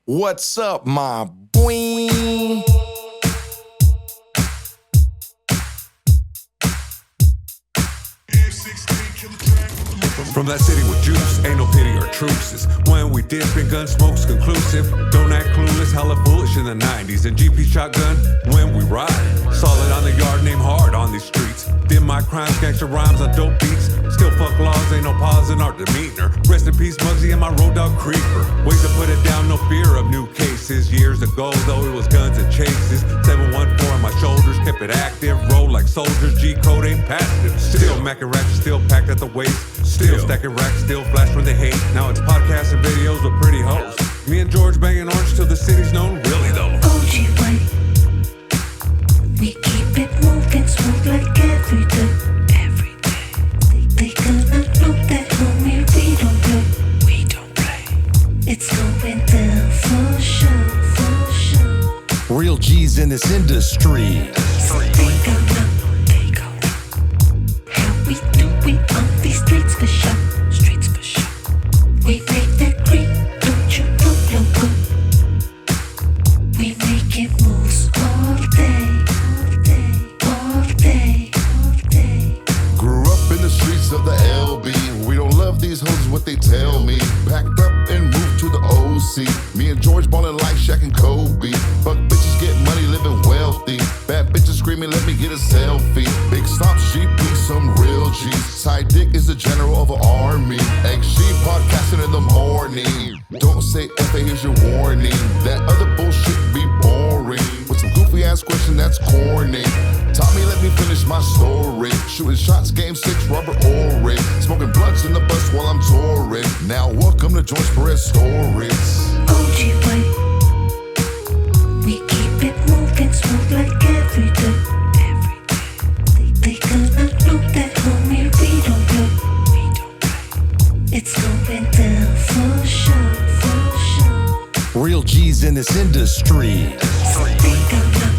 What's up, my boiii? From that city with juice, ain't no pity or truces. When we dip and gun smoke's conclusive. Don't act clueless, hella foolish in the 90s. And GP shotgun when we ride. Solid on the yard, name hard on these streets. Dim my crimes, gangster rhymes on dope beats. Still fuck laws, ain't no pause in our demeanor. Rest in peace, Muggsy and my road dog creeper. Ways to put it down, no fear of new cases. Years ago, though, it was guns and chases. 714 on my shoulders, kept it active. Roll like soldiers, G-code ain't passive. Still macking ratchet, still packed at the waist. Still stacking racks, still flash when they hate. Now it's podcasts and videos with pretty hoes. Me and George banging orange till the city's known, really though. OG way. We keep it moving smooth like every day. Every day. They gonna know that homie, we don't play. It's going down for sure, for sure. Real G's in this industry. So they gon' know how we do it on these streets for sure. Streets for sure. We make that green, don't you know, loco? We making moves all day, all day, all day, all day. Grew up in the streets of the LB. We don't love these hoes, what they tell me. Packed up and moved to the OC. Me and George ballin' like Shaq and Kobe. Fuck bitches, get money, living wealthy. Bad bitches screaming, let me get a selfie. Big stop, GP, some real G's. Side dick is the general of an army. XG podcasting in the morning. Don't say F, here's your warning. That other bullshit be boring. With some goofy ass question that's corny. Tommy, let me finish my story. Shooting shots, game 6, rubber orange. Smoking blunts in the bus while I'm touring. Now welcome to George Perez Stories. OG way. We keep it moving smooth like every day. Every day. They gonna know that homie, we don't play. It's going down for sure, for sure. Real G's in this industry. So they gon' know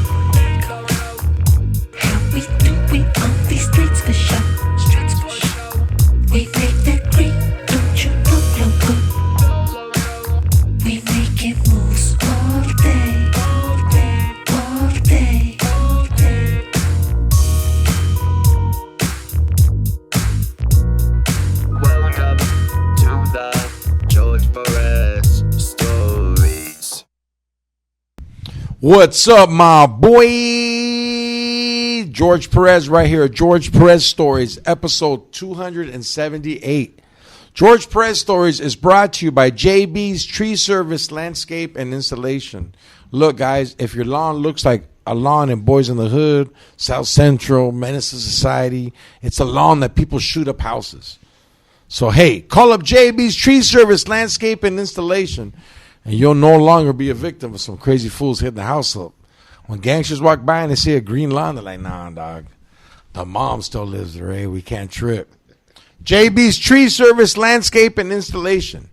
how we do it on these streets for sure. Streets for sure. We make that green, don't you know, loco? We making moves all day, all day, all day, all day. Welcome to the George Perez Stories. What's up, my boy? George Perez right here. George Perez Stories, episode 278. George Perez Stories is brought to you by JB's Tree Service Landscape and Installation. Look, guys, if your lawn looks like a lawn in Boys in the Hood, South Central, Menace to Society, it's a lawn that people shoot up houses. So, hey, call up JB's Tree Service Landscape and Installation, and you'll no longer be a victim of some crazy fools hitting the house up. When gangsters walk by and they see a green lawn, they're like, nah, dog, the mom still lives there, eh? We can't trip. JB's Tree Service Landscape and Installation.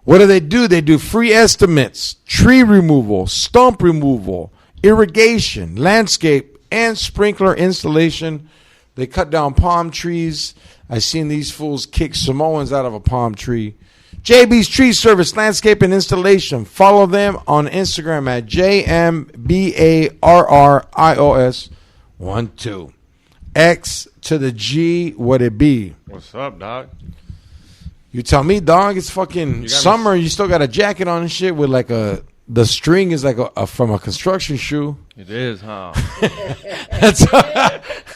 What do? They do free estimates, tree removal, stump removal, irrigation, landscape, and sprinkler installation. They cut down palm trees. I've seen these fools kick Samoans out of a palm tree. JB's Tree Service Landscape and Installation. Follow them on Instagram at JMBARRIOS12. X to the G, what it be? What's up, dog? You tell me, dog. It's fucking summer. You still got a jacket on and shit with like the string is like from a construction shoe. It is, huh?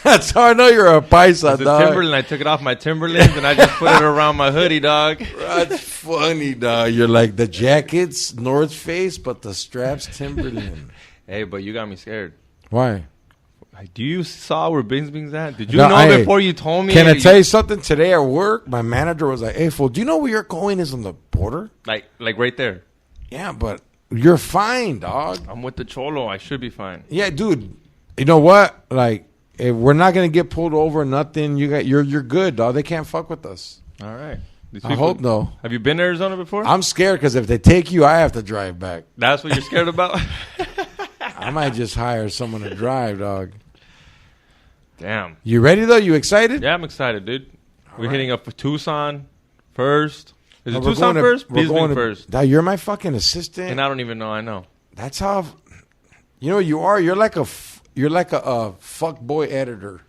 That's how I know you're a paisa, It's a dog. Timberland. I took it off my Timberlands and I just put it around my hoodie, dog. That's funny, dog. You're like the jacket's North Face, but the straps Timberland. Hey, but you got me scared. Why? Do you saw where Bing's at? Did you know before you told me? Can I tell you something? Today at work, my manager was like, "Hey, fool, do you know where you're going is on the border?" Like right there. Yeah, but you're fine, dog. I'm with the Cholo. I should be fine. Yeah, dude. You know what? Like, if we're not gonna get pulled over, nothing. You're good, dog. They can't fuck with us. All right. I hope no. Have you been to Arizona before? I'm scared because if they take you, I have to drive back. That's what you're scared about? I might just hire someone to drive, dog. Damn. You ready though? You excited? Yeah, I'm excited, dude. We're right. hitting up for Tucson first. Is it We're Tucson going to- first? we're going Bisbee to- first. Dog, you're my fucking assistant. And I don't even know. I know. That's how. You know what you are. You're like a fuck boy editor.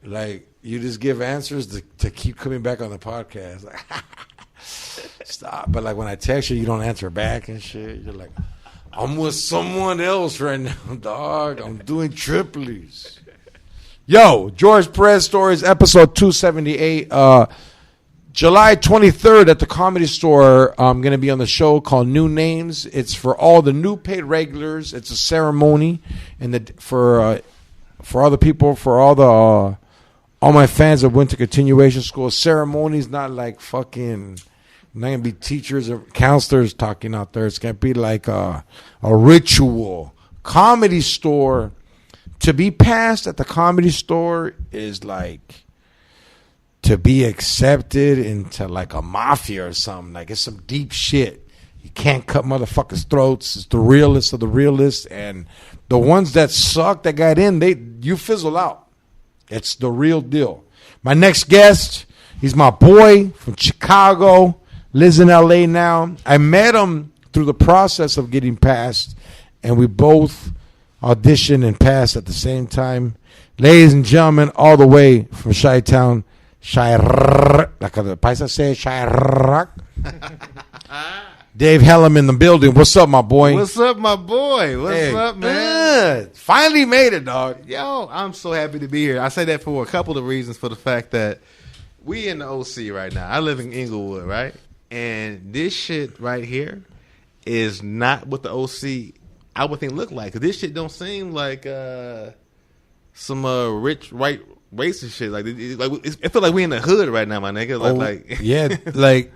Like you just give answers to keep coming back on the podcast. Like, stop. But like when I text you, you don't answer back and shit. You're like, I'm with someone else right now, dog. I'm doing Tripoli's. Yo, George Perez Stories, episode 278. July 23rd at the Comedy Store. I'm going to be on the show called New Names. It's for all the new paid regulars. It's a ceremony, and for all the people, for all my fans that went to continuation school. Ceremony's not like fucking. Not gonna be teachers or counselors talking out there. It's gonna be like a ritual. Comedy Store. To be passed at the Comedy Store is like to be accepted into like a mafia or something. Like it's some deep shit. You can't cut motherfuckers' throats. It's the realest of the realists, and the ones that suck that got in, you fizzle out. It's the real deal. My next guest, he's my boy from Chicago, lives in LA now. I met him through the process of getting passed, and we both auditioned and passed at the same time. Ladies and gentlemen, all the way from Chi-Town, like the Paisa say, Chirac. Dave Helem in the building. What's up, my boy? What's up, my boy? What's up, man? Finally made it, dog. Yo, I'm so happy to be here. I say that for a couple of reasons. For the fact that we in the OC right now. I live in Inglewood, right? And this shit right here is not what the OC I would think look like. Cause this shit don't seem like some rich white racist shit. Like it feel like we in the hood right now, my nigga. Like yeah, like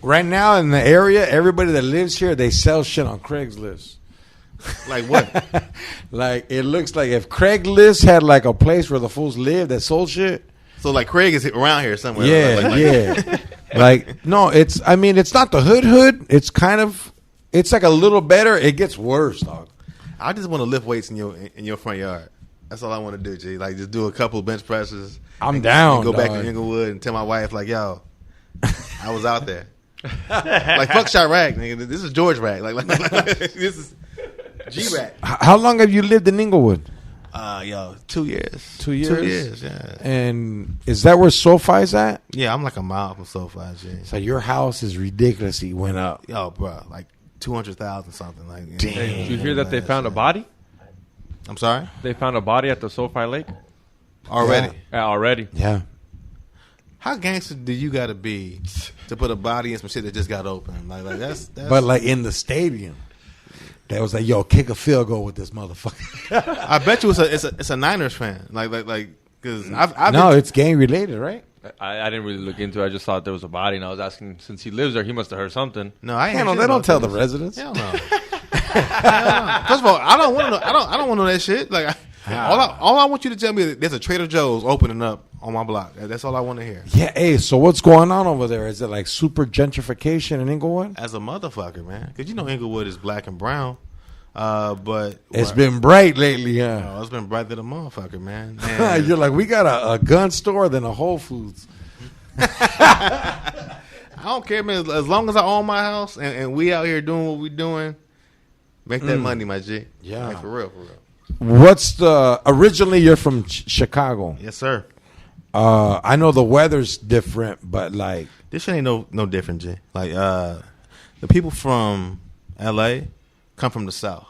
right now in the area, everybody that lives here, they sell shit on Craigslist. Like what? Like it looks like if Craigslist had like a place where the fools live that sold shit. So like Craig is around here somewhere. Yeah, like, yeah. Like no, it's not the hood. It's kind of. It's like a little better. It gets worse, dog. I just want to lift weights in your front yard. That's all I want to do, G. Like just do a couple bench presses. I'm down. And go back dog. to Inglewood and tell my wife like, yo, I was out there. Like fuck Chirac, nigga. This is George Rack. Like this is G Rack. How long have you lived in Inglewood? 2 years. 2 years. 2 years. Yeah. And is that where SoFi's at? Yeah, I'm like a mile from SoFi, G. So your house is ridiculously went up. Yo, bro, like 200,000 something. Like, Damn. Did you hear that they found a body? I'm sorry. They found a body at the SoFi Lake Already. already. Yeah. How gangster do you got to be to put a body in some shit that just got open? Like that's. But like in the stadium, they was like, "Yo, kick a field goal with this motherfucker." I bet you it's a Niners fan. Like because I've No, been, it's gang related, right? I didn't really look into it. I just thought there was a body, and I was asking, since he lives there, he must have heard something. no, I ain't. Hell no, shit they don't about tell the this. residents. Hell no. First of all, I don't want to know. I don't want to know that shit. Like all I want you to tell me is there's a Trader Joe's opening up on my block. That's all I want to hear. Yeah, hey, so what's going on over there? Is it like super gentrification in Inglewood? As a motherfucker, man, because you know Inglewood is black and brown. But It's been bright lately, huh? oh, it's been bright than a motherfucker, man. And You're like, we got a gun store than a Whole Foods. I don't care, man. As long as I own my house and we out here doing what we doing, make that money, my G. Yeah. Like, for real. What's the originally you're from Chicago? Yes, sir. I know the weather's different, but like This shit ain't no different, G. Like the people from LA come from the South.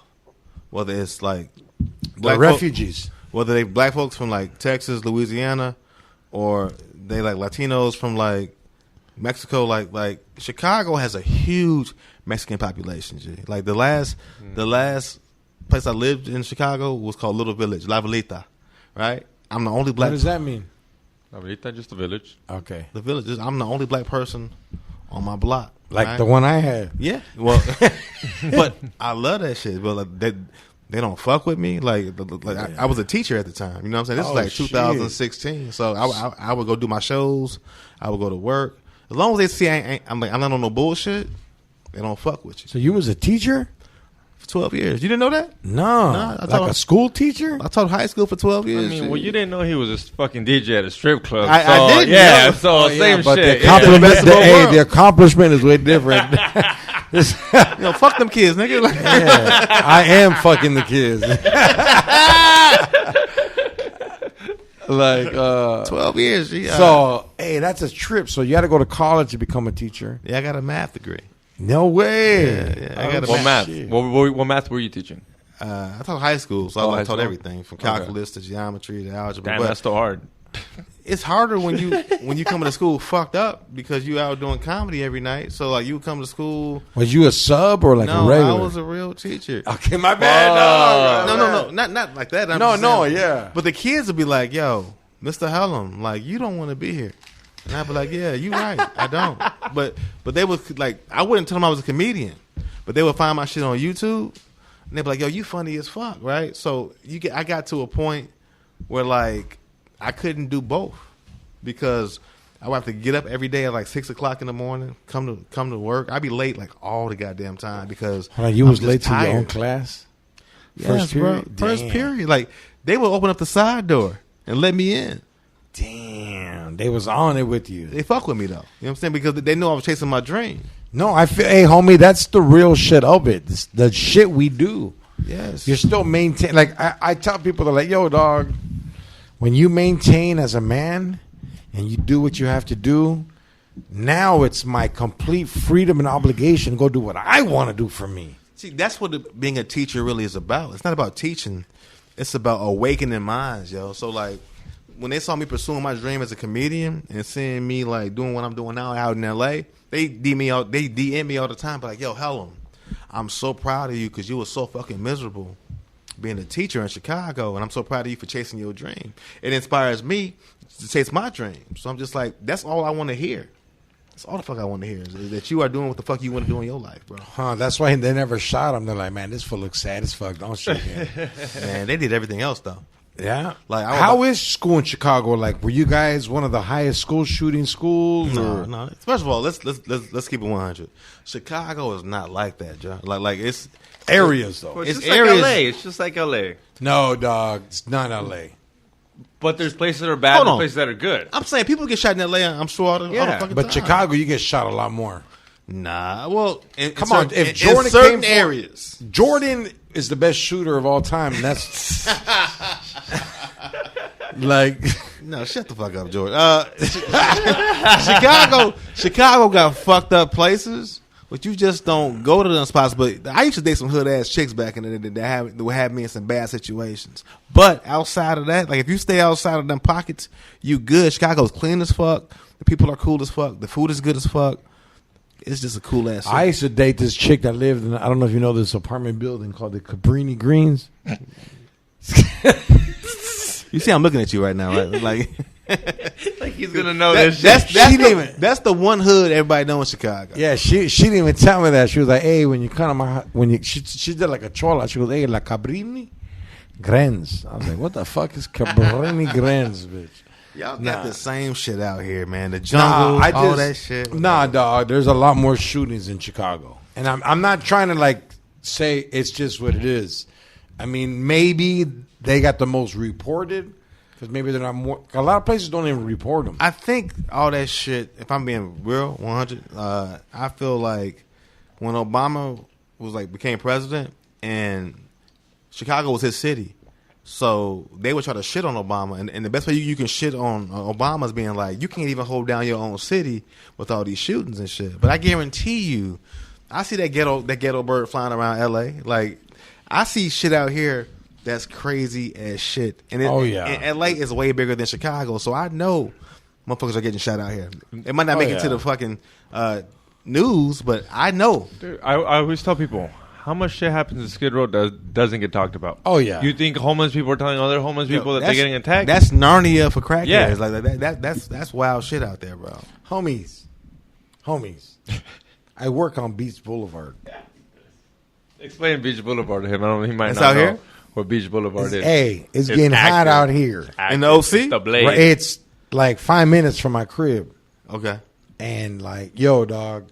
Whether it's like the refugees. whether they black folks from like Texas, Louisiana, or they like Latinos from like Mexico, like Chicago has a huge Mexican population, G. Like the last place I lived in Chicago was called Little Village, La Velita, right? I'm the only black. What does that mean? Ahorita, just a village. Okay, The Village. I'm the only black person on my block. like right? the one I had. Yeah, well, but I love that shit. But like, they don't fuck with me. I was a teacher at the time. You know what I'm saying? This Oh, is like shit. 2016. So I would go do my shows. I would go to work. As long as they see I'm not on no bullshit, they don't fuck with you. So you was a teacher? for 12 years. You didn't know that? No, I like thought- a school teacher. I taught high school for 12 I years. mean, shit. well, you didn't know he was a fucking DJ at a strip club. I so, didn't Yeah, know. so same but shit. the compliment, best of both hey, worlds. the accomplishment is way different. Fuck them kids, nigga. Like, Yeah, I am fucking the kids. Like, 12 years. Yeah. so, hey, that's a trip. So you had to go to college to become a teacher. Yeah, I got a math degree. No way. Yeah, I got a What math? Shit. What math were you teaching? I taught high school, so Oh, I high taught school. everything from calculus to geometry to algebra. Damn, but that's still hard. it's harder when you come to school fucked up because you out doing comedy every night. So like you come to school. Was you a sub or like No, a regular? I was a real teacher. Okay, my bad. No, not like that. I'm No, just no, saying. yeah. But the kids would be like, "Yo, Mr. Helem, like you don't want to be here," and I'd be like, "Yeah, you right, I don't." But they would like, I wouldn't tell them I was a comedian, but they would find my shit on YouTube, and they'd be like, "Yo, you funny as fuck, right?" So I got to a point where like I couldn't do both because I would have to get up every day at like 6 o'clock in the morning, come to work. I'd be late like all the goddamn time because Hold on, you I'm was just late to your own tired. class? Yes, bro. First Damn. period. Like they would open up the side door and let me in. Damn, they was on it with you. They fuck with me though. You know what I'm saying? Because they knew I was chasing my dream. No, I feel, hey, homie, that's the real shit of it. It's the shit we do. Yes. You're still maintain. Like I tell people, they're like, "Yo, dog, when you maintain as a man and you do what you have to do, now it's my complete freedom and obligation to go do what I want to do for me." See, that's what being a teacher really is about. It's not about teaching. It's about awakening minds, yo. So like when they saw me pursuing my dream as a comedian and seeing me like doing what I'm doing now out in LA, they DM me all the time, but like, "Yo, Helem, I'm so proud of you because you were so fucking miserable being a teacher in Chicago, and I'm so proud of you for chasing your dream. It inspires me to chase my dream." So I'm just like, that's all I want to hear. That's all the fuck I want to hear is that you are doing what the fuck you want to do in your life, bro. Huh? That's why they never shot him. They're like, "Man, this fool looks sad as fuck. Don't shoot him." Man, they did everything else though. Yeah. Like, how is school in Chicago? Like, were you guys one of the highest school shooting schools? or? No. First of all, let's keep it 100. Chicago is not like that, John. Like it's Areas though. It's It's areas- like LA. It's just like LA. No, dog. It's not L.A. But there's places that are bad Hold and on. places that are good. I'm saying people get shot in LA. I'm sure all the Yeah, fucking But time. Chicago, you get shot a lot more. Nah. Well, Come on, if in Jordan certain came for- areas, Jordan is the best shooter of all time. And that's like, no, shut the fuck up, Jordan. Chicago got fucked up places, but you just don't go to them spots. But I used to date some hood ass chicks back in the day that would have me in some bad situations. But outside of that, like if you stay outside of them pockets, you good. Chicago's clean as fuck. The people are cool as fuck. The food is good as fuck. It's just a cool ass. I used to date this chick that lived in, I don't know if you know this apartment building called the Cabrini Greens. You see, I'm looking at you right now, right? Like, Like he's gonna know that- this shit. that's She didn't even- that's the one hood everybody know in Chicago. Yeah, she didn't even tell me that. She was like, "Hey, when you come to my she did like a chola. She goes, "Hey, la Cabrini Greens." I was like, "What the fuck is Cabrini Greens, bitch?" Y'all got Nah. the same shit out here, man. The jungle, all that shit. Nah, dog. There's a lot more shootings in Chicago, and I'm not trying to like say it's just what it is. I mean, maybe they got the most reported because maybe they're not more. A lot of places don't even report them. I think all that shit, if I'm being real, 100, I feel like when Obama was like became president and Chicago was his city, so they would try to shit on Obama. And the best way you can shit on Obama is being like, you can't even hold down your own city with all these shootings and shit. But I guarantee you, I see that ghetto bird flying around LA. Like, I see shit out here that's crazy as shit. And Oh, yeah. and LA is way bigger than Chicago, so I know motherfuckers are getting shot out here. It might not make it to yeah. the fucking news, but I know. Dude, I always tell people how much shit happens in Skid Row doesn't get talked about. Oh, yeah. You think homeless people are telling other homeless people that they're getting attacked? That's Narnia for crackheads. Yeah. Like that's wild shit out there, bro. Homies. I work on Beach Boulevard. Explain Beach Boulevard to him. I don't. He might It's not out know here? what Beach Boulevard is. Hey, it's getting hot active. out here. Active. In the OC? It's the Blade. Right, it's like 5 minutes from my crib. Okay. And like, yo, dog,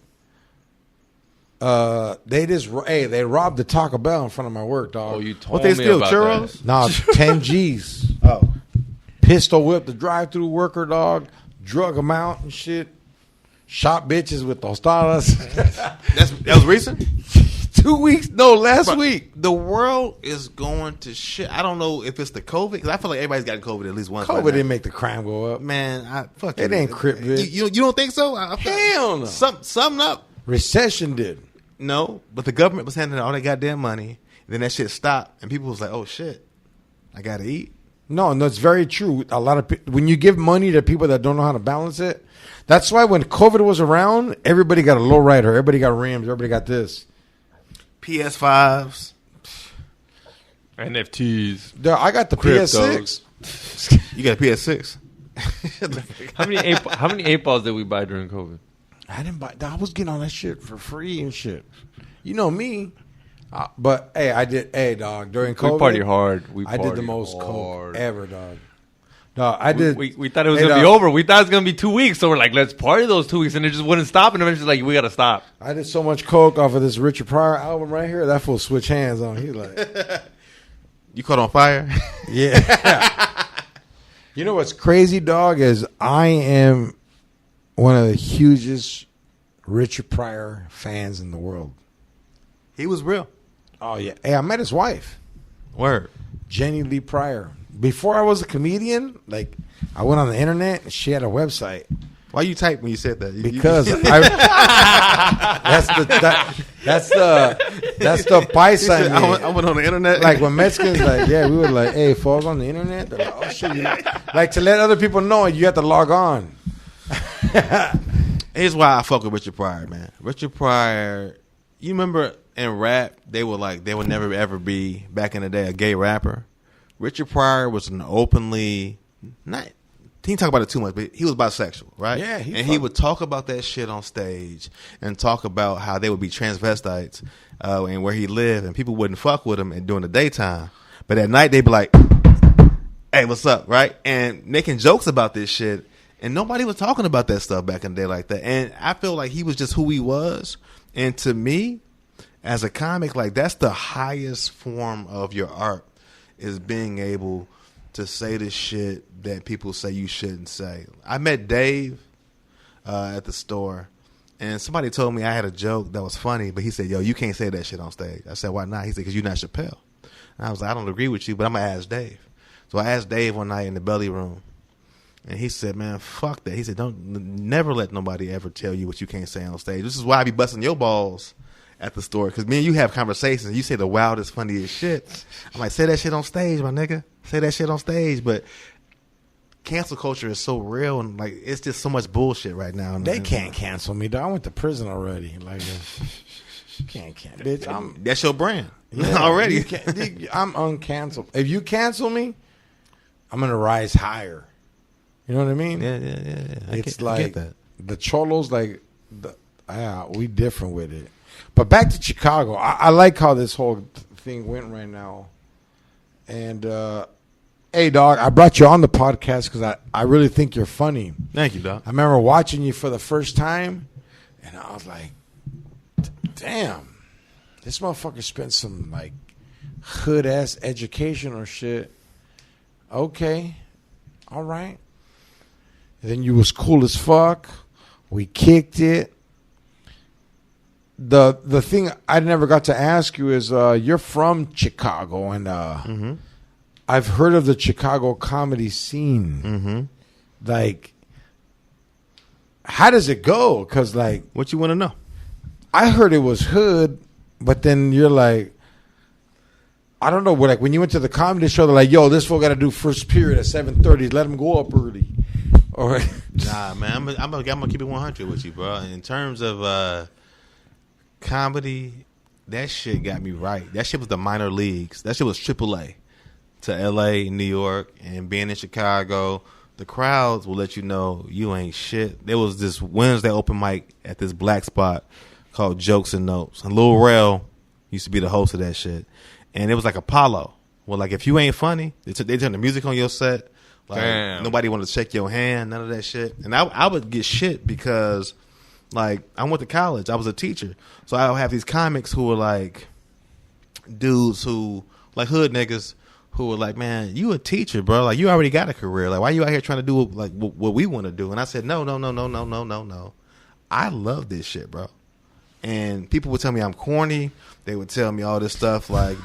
They robbed the Taco Bell in front of my work, dog. Oh, you told What they me steal? about Churros? Nah, 10 G's. Oh, Pistol whipped the drive-through worker, dog. Drug him out and shit. Shot bitches with tostadas. that was recent. 2 weeks? No, last week. The world is going to shit. I don't know if it's the COVID because I feel like everybody's gotten COVID at least once. COVID didn't make the crime go up. Man, fuck It ain't crip, bitch. You don't think so? Hell no. Something up. Recession did. No, but the government was handing all that goddamn money. And then that shit stopped, and people was like, "Oh shit, I gotta eat." No, it's very true. A lot of when you give money to people that don't know how to balance it, that's why when COVID was around, everybody got a low rider, everybody got rims, everybody got this. PS5s. NFTs. Dude, I got the PS6. You got a PS6. How many 8 balls did we buy during COVID? I didn't buy. I was getting all that shit for free and shit. You know me. But hey, I did. Hey, dog. During COVID, We party hard. I did the most coke ever, dog. No, I did. We thought it was going to be over. We thought it was going to be 2 weeks. So we're like, let's party those 2 weeks. And it just wouldn't stop. And eventually, like, we got to stop. I did so much coke off of this Richard Pryor album right here. That fool switch hands on. He's like, You caught on fire? yeah. You know what's crazy, dog, is I am one of the hugest Richard Pryor fans in the world. He was real. Oh, yeah. Hey, I met his wife, Word. Jenny Lee Pryor. Before I was a comedian, like, I went on the internet and she had a website. Why you type when you said that? Because that's the paisa. I went on the internet. Like when Mexicans, like, yeah, we were like, hey, falls on the internet. They're like, oh shit, you know? Like to let other people know, you have to log on. Here's why I fuck with Richard Pryor, man. Richard Pryor, you remember in rap, they would never ever be back in the day a gay rapper. Richard Pryor was an openly not. He didn't talk about it too much, but he was bisexual, right? Yeah, he would talk about that shit on stage and talk about how they would be transvestites and where he lived, and people wouldn't fuck with him during the daytime, but at night they'd be like, "Hey, what's up?" Right? And making jokes about this shit, and nobody was talking about that stuff back in the day like that. And I feel like he was just who he was, and to me, as a comic, like that's the highest form of your art is being able to say the shit that people say you shouldn't say. I met Dave at the store, and somebody told me I had a joke that was funny, but he said, "Yo, you can't say that shit on stage." I said, "Why not?" He said, "Because you're not Chappelle." And I was like, "I don't agree with you, but I'm going to ask Dave." So I asked Dave one night in the belly room, and he said, "Man, fuck that." He said, never let nobody ever tell you what you can't say on stage. This is why I be busting your balls at the store, because me and you have conversations. You say the wildest, funniest shit. I'm like, say that shit on stage, my nigga. Say that shit on stage. But cancel culture is so real, and like it's just so much bullshit right now. They can't cancel me, dog. I went to prison already. Like, can't, bitch. That's your brand. Yeah, already. I'm uncanceled. If you cancel me, I'm gonna rise higher. You know what I mean? Yeah. It's I like get that. the Cholos, like we different with it. But back to Chicago, I like how this whole thing went right now. And hey, dog, I brought you on the podcast because I really think you're funny. Thank you, dog. I remember watching you for the first time, and I was like, damn, this motherfucker spent some like hood ass education or shit. Okay, all right. And then you was cool as fuck. We kicked it. The thing I never got to ask you is you're from Chicago, and I've heard of the Chicago comedy scene. Mm-hmm. Like, how does it go? Because like, What you want to know? I heard it was hood, but then you're like, I don't know. Like when you went to the comedy show, they're like, "Yo, this fool got to do first period at 7:30. Let him go up early." Or Nah, man, I'm gonna keep it 100 with you, bro. In terms of comedy, that shit got me right. That shit was the minor leagues. That shit was AAA to LA, New York, and being in Chicago. The crowds will let you know you ain't shit. There was this Wednesday open mic at this black spot called Jokes and Notes, and Lil Rel used to be the host of that shit. And it was like Apollo. Well, like if you ain't funny, they turn the music on your set. Like Damn. nobody wanted to shake your hand, none of that shit. And I would get shit because Like, I went to college. I was a teacher. So I would have these comics who were like dudes who, like hood niggas, who were like, man, you a teacher, bro. Like, you already got a career. Like, why you out here trying to do like what we want to do? And I said, no. I love this shit, bro. And people would tell me I'm corny. They would tell me all this stuff like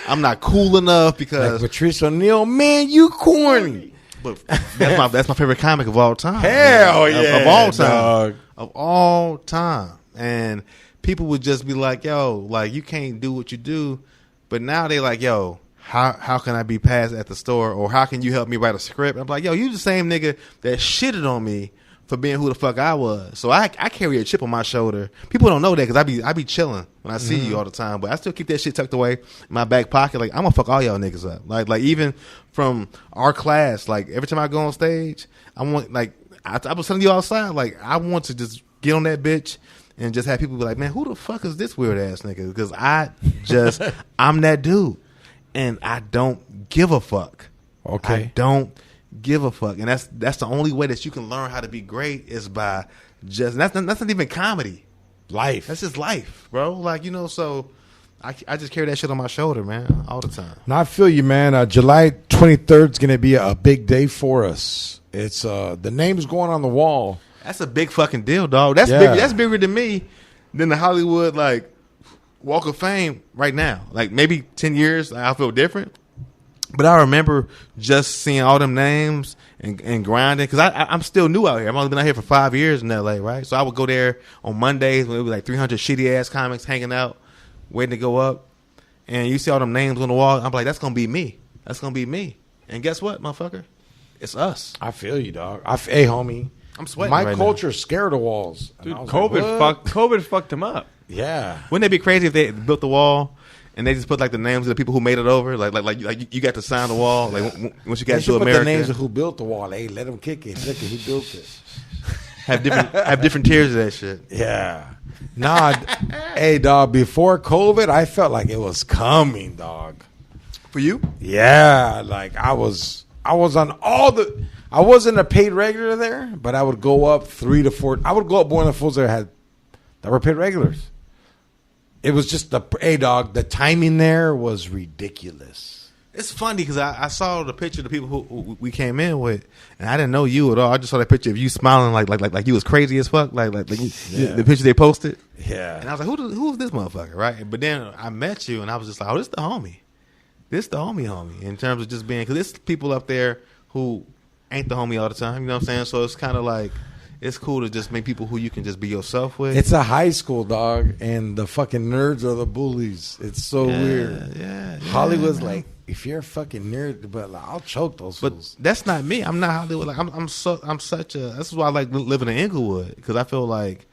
I'm not cool enough because Like Patrice O'Neal, man, you corny. But that's my favorite comic of all time. Hell yeah, of all time, dog. of all time. And people would just be like, "Yo, like you can't do what you do." But now they like, "Yo, how can I be passed at the store, or how can you help me write a script?" I'm like, "Yo, you the same nigga that shitted on me for being who the fuck I was." So I carry a chip on my shoulder. People don't know that because I be chilling when I see you all the time, but I still keep that shit tucked away in my back pocket. Like, I'm gonna fuck all y'all niggas up. Like even from our class, like every time I go on stage, I want, like I was telling you outside, like I want to just get on that bitch and just have people be like, man, who the fuck is this weird ass nigga? Because I'm that dude, and I don't give a fuck. Okay. I don't give a fuck, and that's the only way that you can learn how to be great is by just that's not even comedy. Life. That's just life, bro. Like, you know, so I just carry that shit on my shoulder, man, all the time. No, I feel you, man. July 23rd is going to be a big day for us. It's the name's going on the wall. That's a big fucking deal, dog. That's Yeah. bigger. That's bigger than me than the Hollywood like Walk of Fame right now. Like maybe 10 years, I'll feel different. But I remember just seeing all them names and grinding because I'm still new out here. I've only been out here for 5 years in LA, right? So I would go there on Mondays when it was like 300 shitty ass comics hanging out, waiting to go up. And you see all them names on the wall. I'm like, that's gonna be me. That's gonna be me. And guess what, motherfucker? It's us. I feel you, dog. Hey, homie. I'm sweating. My right culture's scared of walls. And Dude, I was like, COVID fucked him up. Yeah. Wouldn't it be crazy if they built the wall and they just put like the names of the people who made it over? Like you got to sign the wall. Like once you got They to should put America, the names of who built the wall. Hey, let them kick it. Look at who built it. have different tiers of that shit. Yeah. Nah. Hey, dog. Before COVID, I felt like it was coming, dog. For you? Yeah. Like I was on all the. I wasn't a paid regular there, but I would go up 3 to 4. I would go up more than the fools that were paid regulars. It was just hey, dog. The timing there was ridiculous. It's funny because I saw the picture of the people who we came in with, and I didn't know you at all. I just saw that picture of you smiling like you was crazy as fuck, like the picture they posted. Yeah. And I was like, who is this motherfucker, right? But then I met you, and I was just like, oh, this the homie. This the homie. In terms of just being, because there's people up there who ain't the homie all the time. You know what I'm saying? So it's kind of like, it's cool to just make people who you can just be yourself with. It's a high school, dog, and the fucking nerds are the bullies. It's so weird. Yeah. Hollywood's like, if you're a fucking nerd, but like, I'll choke those But fools. that's not me. I'm not Hollywood. Like I'm such a. This is why I like living in Inglewood, because I feel like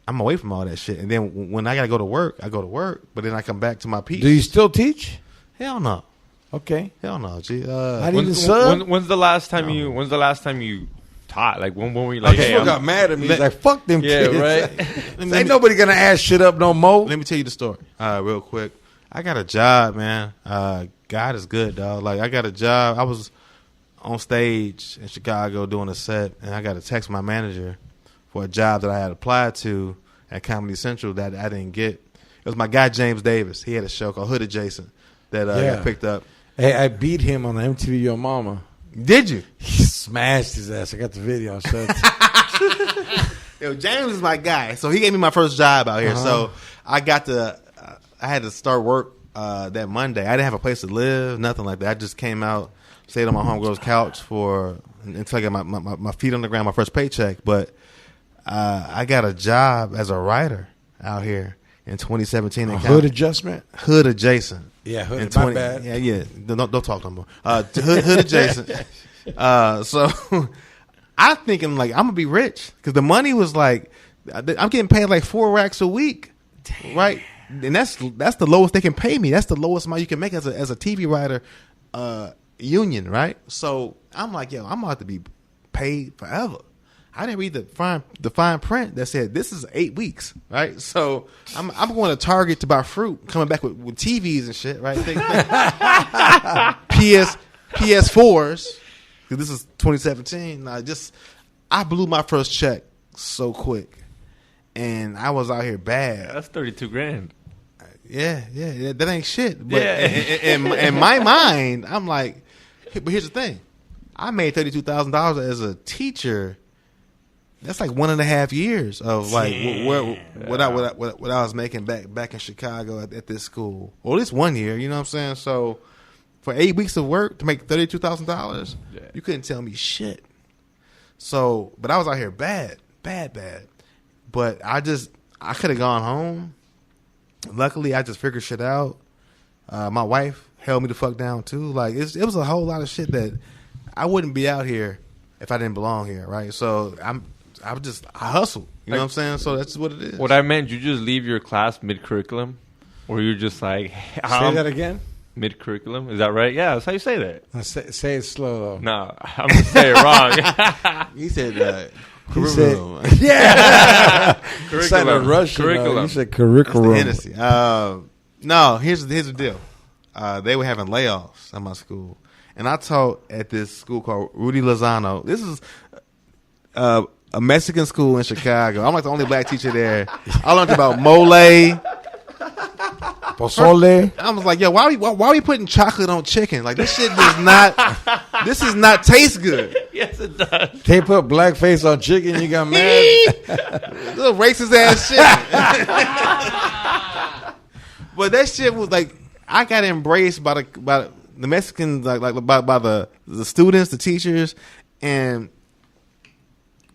I'm away from all that shit. And then when I gotta go to work, I go to work. But then I come back to my peace. Do you still teach? Hell no. Okay. Hell no. G. Not even sub? When's the last time you taught? Like when were you like? Hey, got mad at me. He's like, fuck them Yeah, kids. right. Ain't nobody gonna ask shit up no more. Let me tell you the story real quick. I got a job, man. God is good, dog. Like, I got a job. I was on stage in Chicago doing a set, and I got to text my manager for a job that I had applied to at Comedy Central that I didn't get. It was my guy James Davis. He had a show called Hood Adjacent that got picked up. Hey, I beat him on the MTV Yo Mama. Did you? He smashed his ass. I got the video. I'll show it to you. Yo, James is my guy. So he gave me my first job out here. So I got to, I had to start work that Monday. I didn't have a place to live, nothing like that. I just came out, stayed on my homegirl's couch until I got my feet on the ground, my first paycheck. But I got a job as a writer out here in 2017. Hood adjustment? Hood adjacent. Yeah, hood. In My bad. Yeah. Don't talk no more. Hood adjacent. So I'm thinking like I'm gonna be rich because the money was like I'm getting paid like $4 a week, right? And that's the lowest they can pay me. That's the lowest amount you can make as a TV writer union, right? So I'm like, yo, I'm about to be paid forever. I didn't read the fine print that said this is 8 weeks, right? So I'm going to Target to buy fruit, coming back with TVs and shit, right? PS4s, because this is 2017. I blew my first check so quick. and I was out here bad. That's 32 grand. Yeah, that ain't shit. But Yeah. in my mind, I'm like, but here's the thing: I made $32,000 as a teacher. That's like 1.5 years of like what I was making back in Chicago at this school, or at least 1 year. You know what I'm saying? So for 8 weeks of work to make $32,000, you couldn't tell me shit. So, but I was out here bad. But I could have gone home. Luckily, I just figured shit out. My wife held me the fuck down too. Like it was a whole lot of shit that I wouldn't be out here if I didn't belong here, right? So I hustle. You know what I'm saying? So that's what it is. What I meant, you just leave your class mid-curriculum? Or you're just like... Say that again? Mid-curriculum? Is that right? Yeah, that's how you say that. Say it slow, though. No, I'm going to say it wrong. He said... curriculum. Yeah. Curriculum. Sounded Russian. Curriculum. You said curriculum. That's the Hennessy. No, here's the deal. They were having layoffs at my school. And I taught at this school called Rudy Lozano. This is a Mexican school in Chicago. I'm like the only black teacher there. I learned about mole. Pozole. I was like, yo, why we putting chocolate on chicken? Like this shit does not taste good. Yes, it does. They put blackface on chicken, you got mad. Little racist ass shit. But that shit was like, I got embraced by the Mexicans, by the students, the teachers, and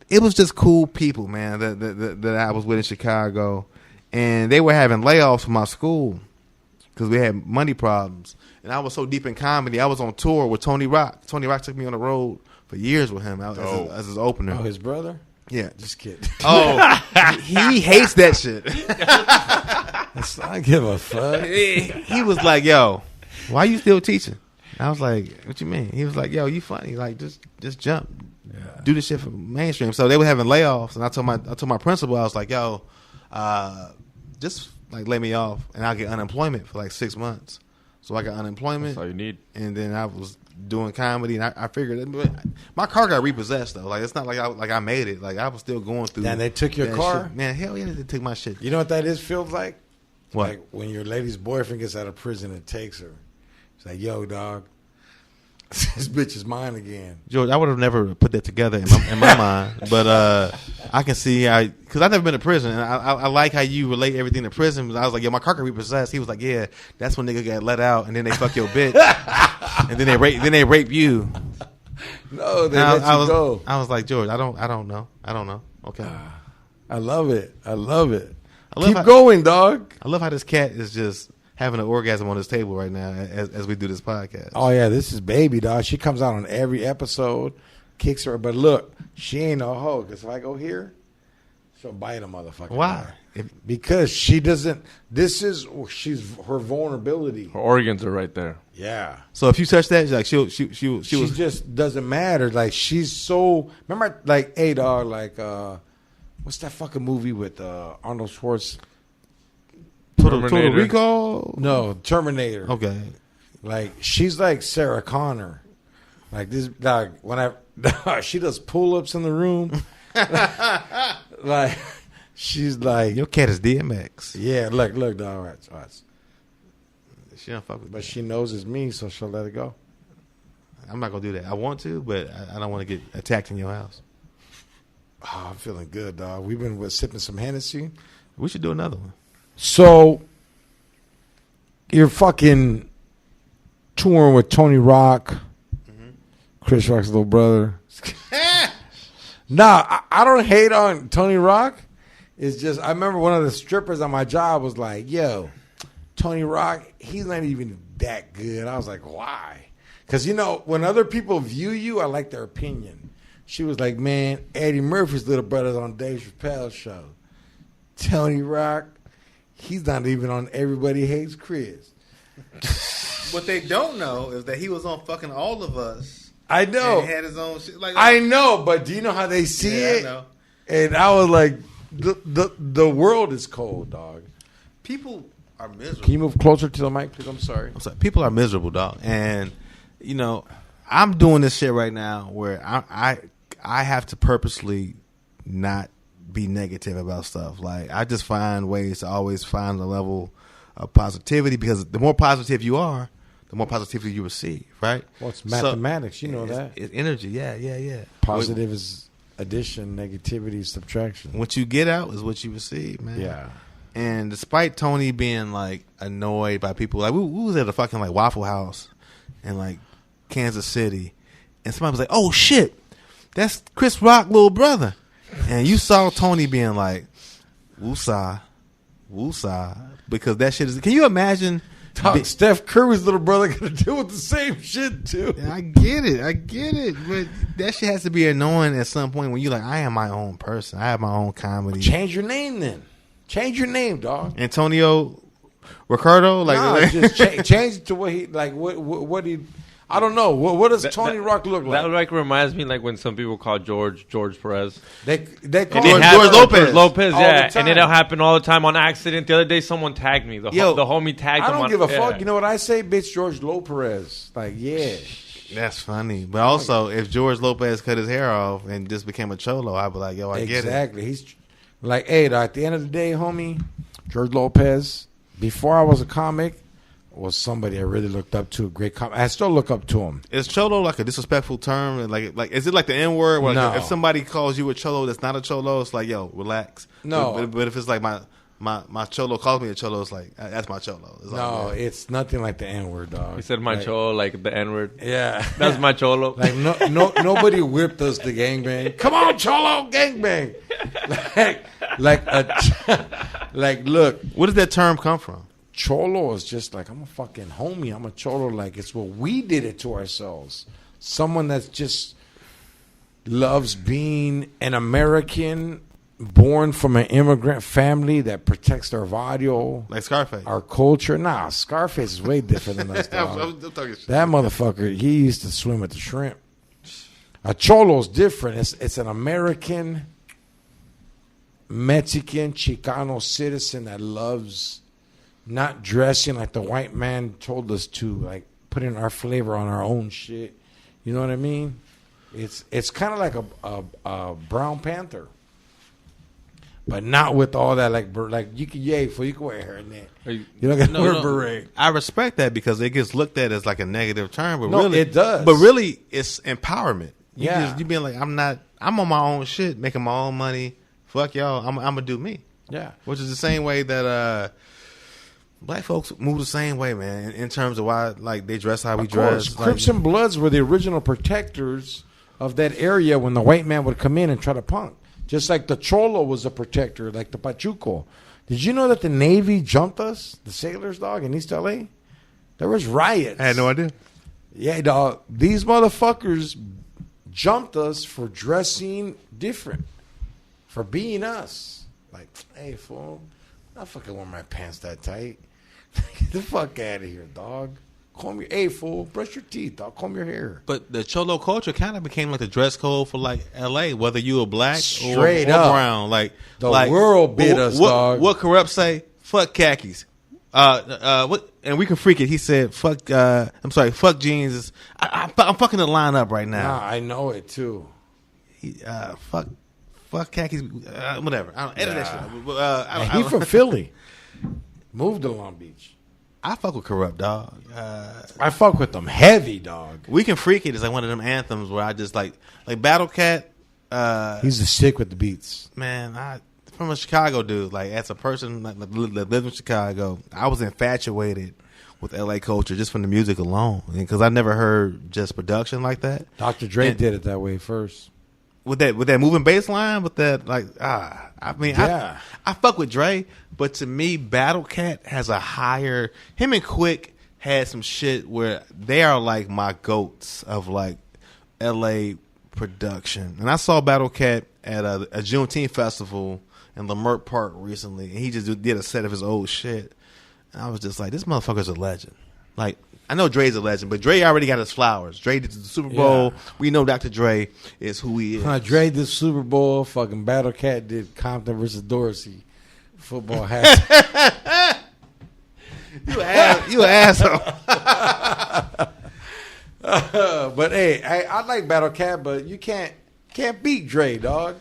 it was just cool people, man, that I was with in Chicago. And they were having layoffs from my school because we had money problems. And I was so deep in comedy, I was on tour with Tony Rock. Tony Rock took me on the road for years with him as his opener. Oh, his brother? Yeah. Just kidding. Oh, he hates that shit. I give a fuck. He was like, yo, why you still teaching? I was like, what you mean? He was like, yo, you funny. Like, just jump. Yeah. Do this shit for mainstream. So they were having layoffs, and I told my principal, I was like, yo, just like lay me off, and I'll get unemployment for like 6 months. So I got unemployment. That's all you need. And then I was doing comedy, and I figured my car got repossessed though. Like it's not like I made it. Like I was still going through. And they took your car? Shit. Man, hell yeah, they took my shit. You know what that feels like? What? Like when your lady's boyfriend gets out of prison and takes her. It's like, yo, dog, this bitch is mine again. George, I would have never put that together in my mind, but I can see how, because I've never been to prison, and I like how you relate everything to prison. I was like, yo, my car got repossessed. He was like, yeah, that's when nigga got let out, and then they fuck your bitch, and then they rape you. No, they let you go. I was like, George, I don't know. Okay, I love it. Keep going, dog. I love how this cat is just having an orgasm on this table right now as we do this podcast. Oh yeah, this is baby, dog. She comes out on every episode, kicks her. But look, she ain't no hoe. Because if I go here, she'll bite a motherfucker. Why? Because she doesn't. She's her vulnerability. Her organs are right there. Yeah. So if you touch that, like she just doesn't matter. Like she's so. Remember, like, hey, dog, like, what's that fucking movie with Arnold Schwarzenegger? Total Recall? No, Terminator. Okay. Like she's like Sarah Connor. Like this dog when she does pull-ups in the room. Like she's like, your cat is DMX. Yeah, look, dog. Right. She don't fuck with but she knows it's me, so she'll let it go. I'm not gonna do that. I want to, but I don't want to get attacked in your house. Oh, I'm feeling good, dog. We've been sipping some Hennessy. We should do another one. So, you're fucking touring with Tony Rock, Chris Rock's little brother. Nah, I don't hate on Tony Rock. It's just, I remember one of the strippers on my job was like, yo, Tony Rock, he's not even that good. I was like, why? Because, you know, when other people view you, I like their opinion. She was like, man, Eddie Murphy's little brother's on Dave Chappelle's show. Tony Rock, he's not even on Everybody Hates Chris. What they don't know is that he was on fucking All of Us. I know. And he had his own shit. Like, I know, but do you know how they see it? I know. And I was like, the world is cold, dog. People are miserable. Can you move closer to the mic, please? I'm sorry. People are miserable, dog. And, you know, I'm doing this shit right now where I have to purposely not be negative about stuff. Like I just find ways to always find a level of positivity because the more positive you are, the more positivity you receive, right? Well, it's mathematics. You know that. It's energy. Yeah. Positive is addition, negativity is subtraction. What you get out is what you receive, man. Yeah. And despite Tony being like annoyed by people, like we was at a fucking like Waffle House in like Kansas City, and somebody was like, "Oh shit, that's Chris Rock little brother," and you saw Tony being like, "Woosah, because that shit is." Can you imagine? Dog, Steph Curry's little brother got to deal with the same shit too. I get it, but that shit has to be annoying at some point when you like, I am my own person, I have my own comedy. Change your name then. Change your name, dog. Antonio Ricardo, just change it to what he like. What he? I don't know. What does Tony Rock look like? That like reminds me like when some people call George Perez. They call George him Lopez. all Yeah, the and it'll happen all the time on accident. The other day, someone tagged me. The homie tagged him. I don't on, give a fuck. You know what I say, bitch? George Lopez. Like, yeah. That's funny. But also, if George Lopez cut his hair off and just became a cholo, I'd be like, yo, I get it. Exactly. He's like, hey, at the end of the day, homie, George Lopez, before I was a comic, was somebody I really looked up to. A great comic. I still look up to him. Is cholo like a disrespectful term? Like is it like the N word? Like No. if somebody calls you a cholo that's not a cholo, it's like, yo, relax. No. But if it's like my cholo calls me a cholo, it's like, that's my cholo. It's all No, good. it's nothing like the N word, dog. He said my Like, cholo, like the N word. Yeah. That's my cholo. Like nobody whipped us to gangbang. Come on, Cholo, gangbang. Like look, Where does that term come from? Cholo is just like, I'm a fucking homie. I'm a Cholo. Like it's what we did it to ourselves. Someone that's just loves being an American, born from an immigrant family that protects their barrio, Like Scarface. our culture. Nah, Scarface is way different than us, dog. I'm talking shit. That motherfucker, he used to swim with the shrimp. A Cholo's different. It's an American, Mexican, Chicano citizen that loves not dressing like the white man told us to, like putting our flavor on our own shit. You know what I mean? It's kind of like a Brown Panther, but not with all that like you can you can wear hair in that. You don't got to wear a beret. I respect that because it gets looked at as like a negative term, but No, really it does. But really, it's empowerment. You being like, I'm on my own shit, making my own money. Fuck y'all, I'm gonna do me. Yeah. Which is the same way that black folks move the same way, man. In terms of why, like, they dress how we Of course, dress. Crips and Bloods were the original protectors of that area when the white man would come in and try to punk. Just like the Cholo was a protector, like the Pachuco. Did you know that the Navy jumped us, the sailors, dog, in East L.A.? There was riots. I had no idea. Yeah, dog. These motherfuckers jumped us for dressing different, for being us. Like, hey, fool, I'm not fucking wearing my pants that tight. Get the fuck out of here, dog. Comb your, hey, fool, brush your teeth, dog. Comb your hair. But the cholo culture kind of became like the dress code for like L.A. Whether you were black Straight or up. brown, like The world bit us, dog. What Corrupt say? Fuck khakis. What? And we can freak it. He said, "Fuck." I'm sorry. Fuck jeans. I'm fucking the line up right now. Nah, I know it too. Fuck khakis. Whatever. I don't edit that shit. And he from Philly. Moved to Long Beach. I fuck with Corrupt, dog. I fuck with them heavy, dog. We Can Freak It is like one of them anthems where I just like Battle Cat. He's a sick with the beats. Man, from a Chicago dude, like as a person that lives in Chicago, I was infatuated with LA culture just from the music alone, because I never heard just production like that. Dr. Dre did it that way first. With that moving bass line, with that Yeah. I fuck with Dre, but to me, Battle Cat has a higher. Him and Quick had some shit where they are like my goats of like LA production. And I saw Battle Cat at a Juneteenth festival in Leimert Park recently, and he just did a set of his old shit. And I was just like, this motherfucker's a legend. Like, I know Dre's a legend, but Dre already got his flowers. Dre did the Super Bowl. Yeah. We know Dr. Dre is who he is. Dre did Super Bowl. Fucking Battle Cat did Compton versus Dorsey. Football hat. You asshole. But hey, I like Battle Cat, but you can't beat Dre, dog.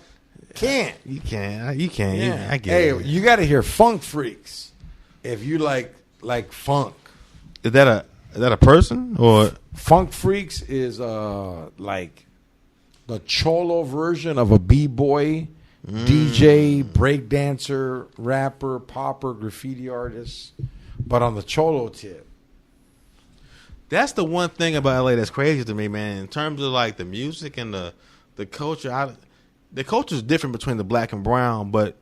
Can't. You can. You can. Yeah. I get Hey, it. you got to hear Funk Freaks if you like funk. Is that a person or Funk Freaks is like the Cholo version of a b-boy, DJ, breakdancer, rapper, popper, graffiti artist, but on the Cholo tip. That's the one thing about LA that's crazy to me, man. In terms of like the music and the culture, the culture is different between the black and brown, but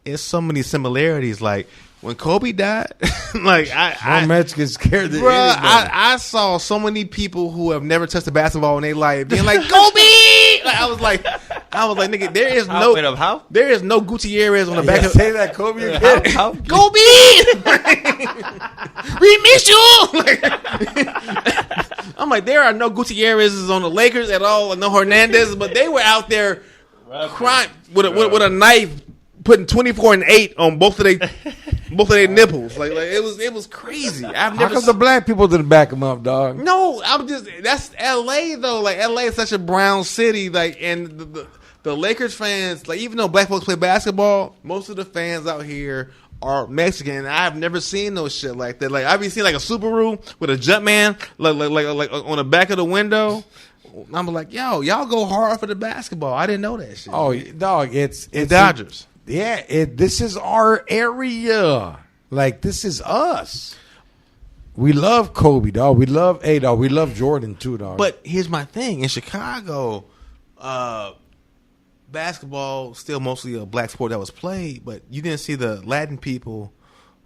it's so many similarities. Like when Kobe died, like No Mexicans scared to bruh, anybody. I saw so many people who have never touched a basketball in their life being like Kobe. Like, I was like, nigga, there is no Wait up, how? there is no Gutierrez on the back Yeah, of say that, Kobe. Again. How? Kobe. We miss you. I'm like, there are no Gutierrez's on the Lakers at all, and no Hernandez, but they were out there crying with a knife, putting 24 and 8 on both of their nipples. Like it was crazy. I've How never. come the black people didn't back him up, dog? No, that's LA though. Like LA is such a brown city. Like and the Lakers fans, like even though black folks play basketball, most of the fans out here are Mexican. And I've never seen no shit like that. Like I've been seeing like a Subaru with a Jumpman like on the back of the window. I'm like, yo, y'all go hard for the basketball. I didn't know that shit. Oh, dog, it's Dodgers. This is our area. Like, this is us. We love Kobe, dog. We love dog. We love Jordan too, dog. But here's my thing: in Chicago, basketball still mostly a black sport that was played, but you didn't see the Latin people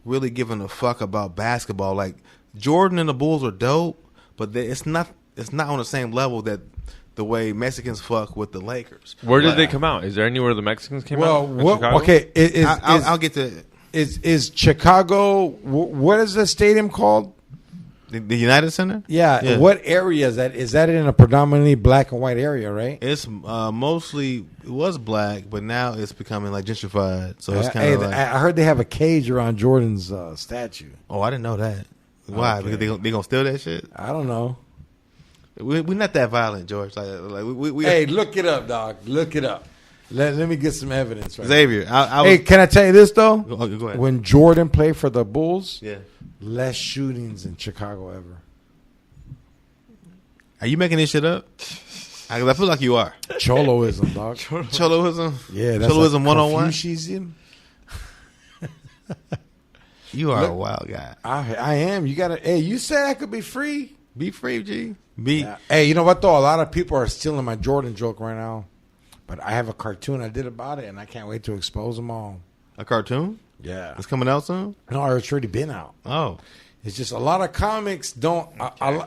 really giving a fuck about basketball. Like Jordan and the Bulls are dope, but it's not on the same level that the way Mexicans fuck with the Lakers. Where did they come out? Is there anywhere the Mexicans came out? in Chicago? Okay, I'll get to it. is Chicago? What is the stadium called? The United Center. Yeah. What area is that? Is that in a predominantly black and white area, right? It's mostly it was black, but now it's becoming like gentrified. So it's kind of like. I heard they have a cage around Jordan's statue. Oh, I didn't know that. Why? Okay. Because they gonna steal that shit? I don't know. We're not that violent, George. Like we Hey, look it up, dog. Look it up. Let me get some evidence. Right Xavier. Hey, can I tell you this though? Go ahead. When Jordan played for the Bulls, Yeah. less shootings in Chicago ever. Are you making this shit up? I feel like you are. Choloism, dog. Choloism. Yeah, that's Choloism like 101. Confucianism. You are Look, a wild guy. I am. You gotta. Hey, you said I could be free. Be free, G. Be. Yeah. Hey, you know what though? A lot of people are stealing my Jordan joke right now, but I have a cartoon I did about it, and I can't wait to expose them all. A cartoon? Yeah. It's coming out soon? No, it's already been out. Oh. It's just a lot of comics don't. I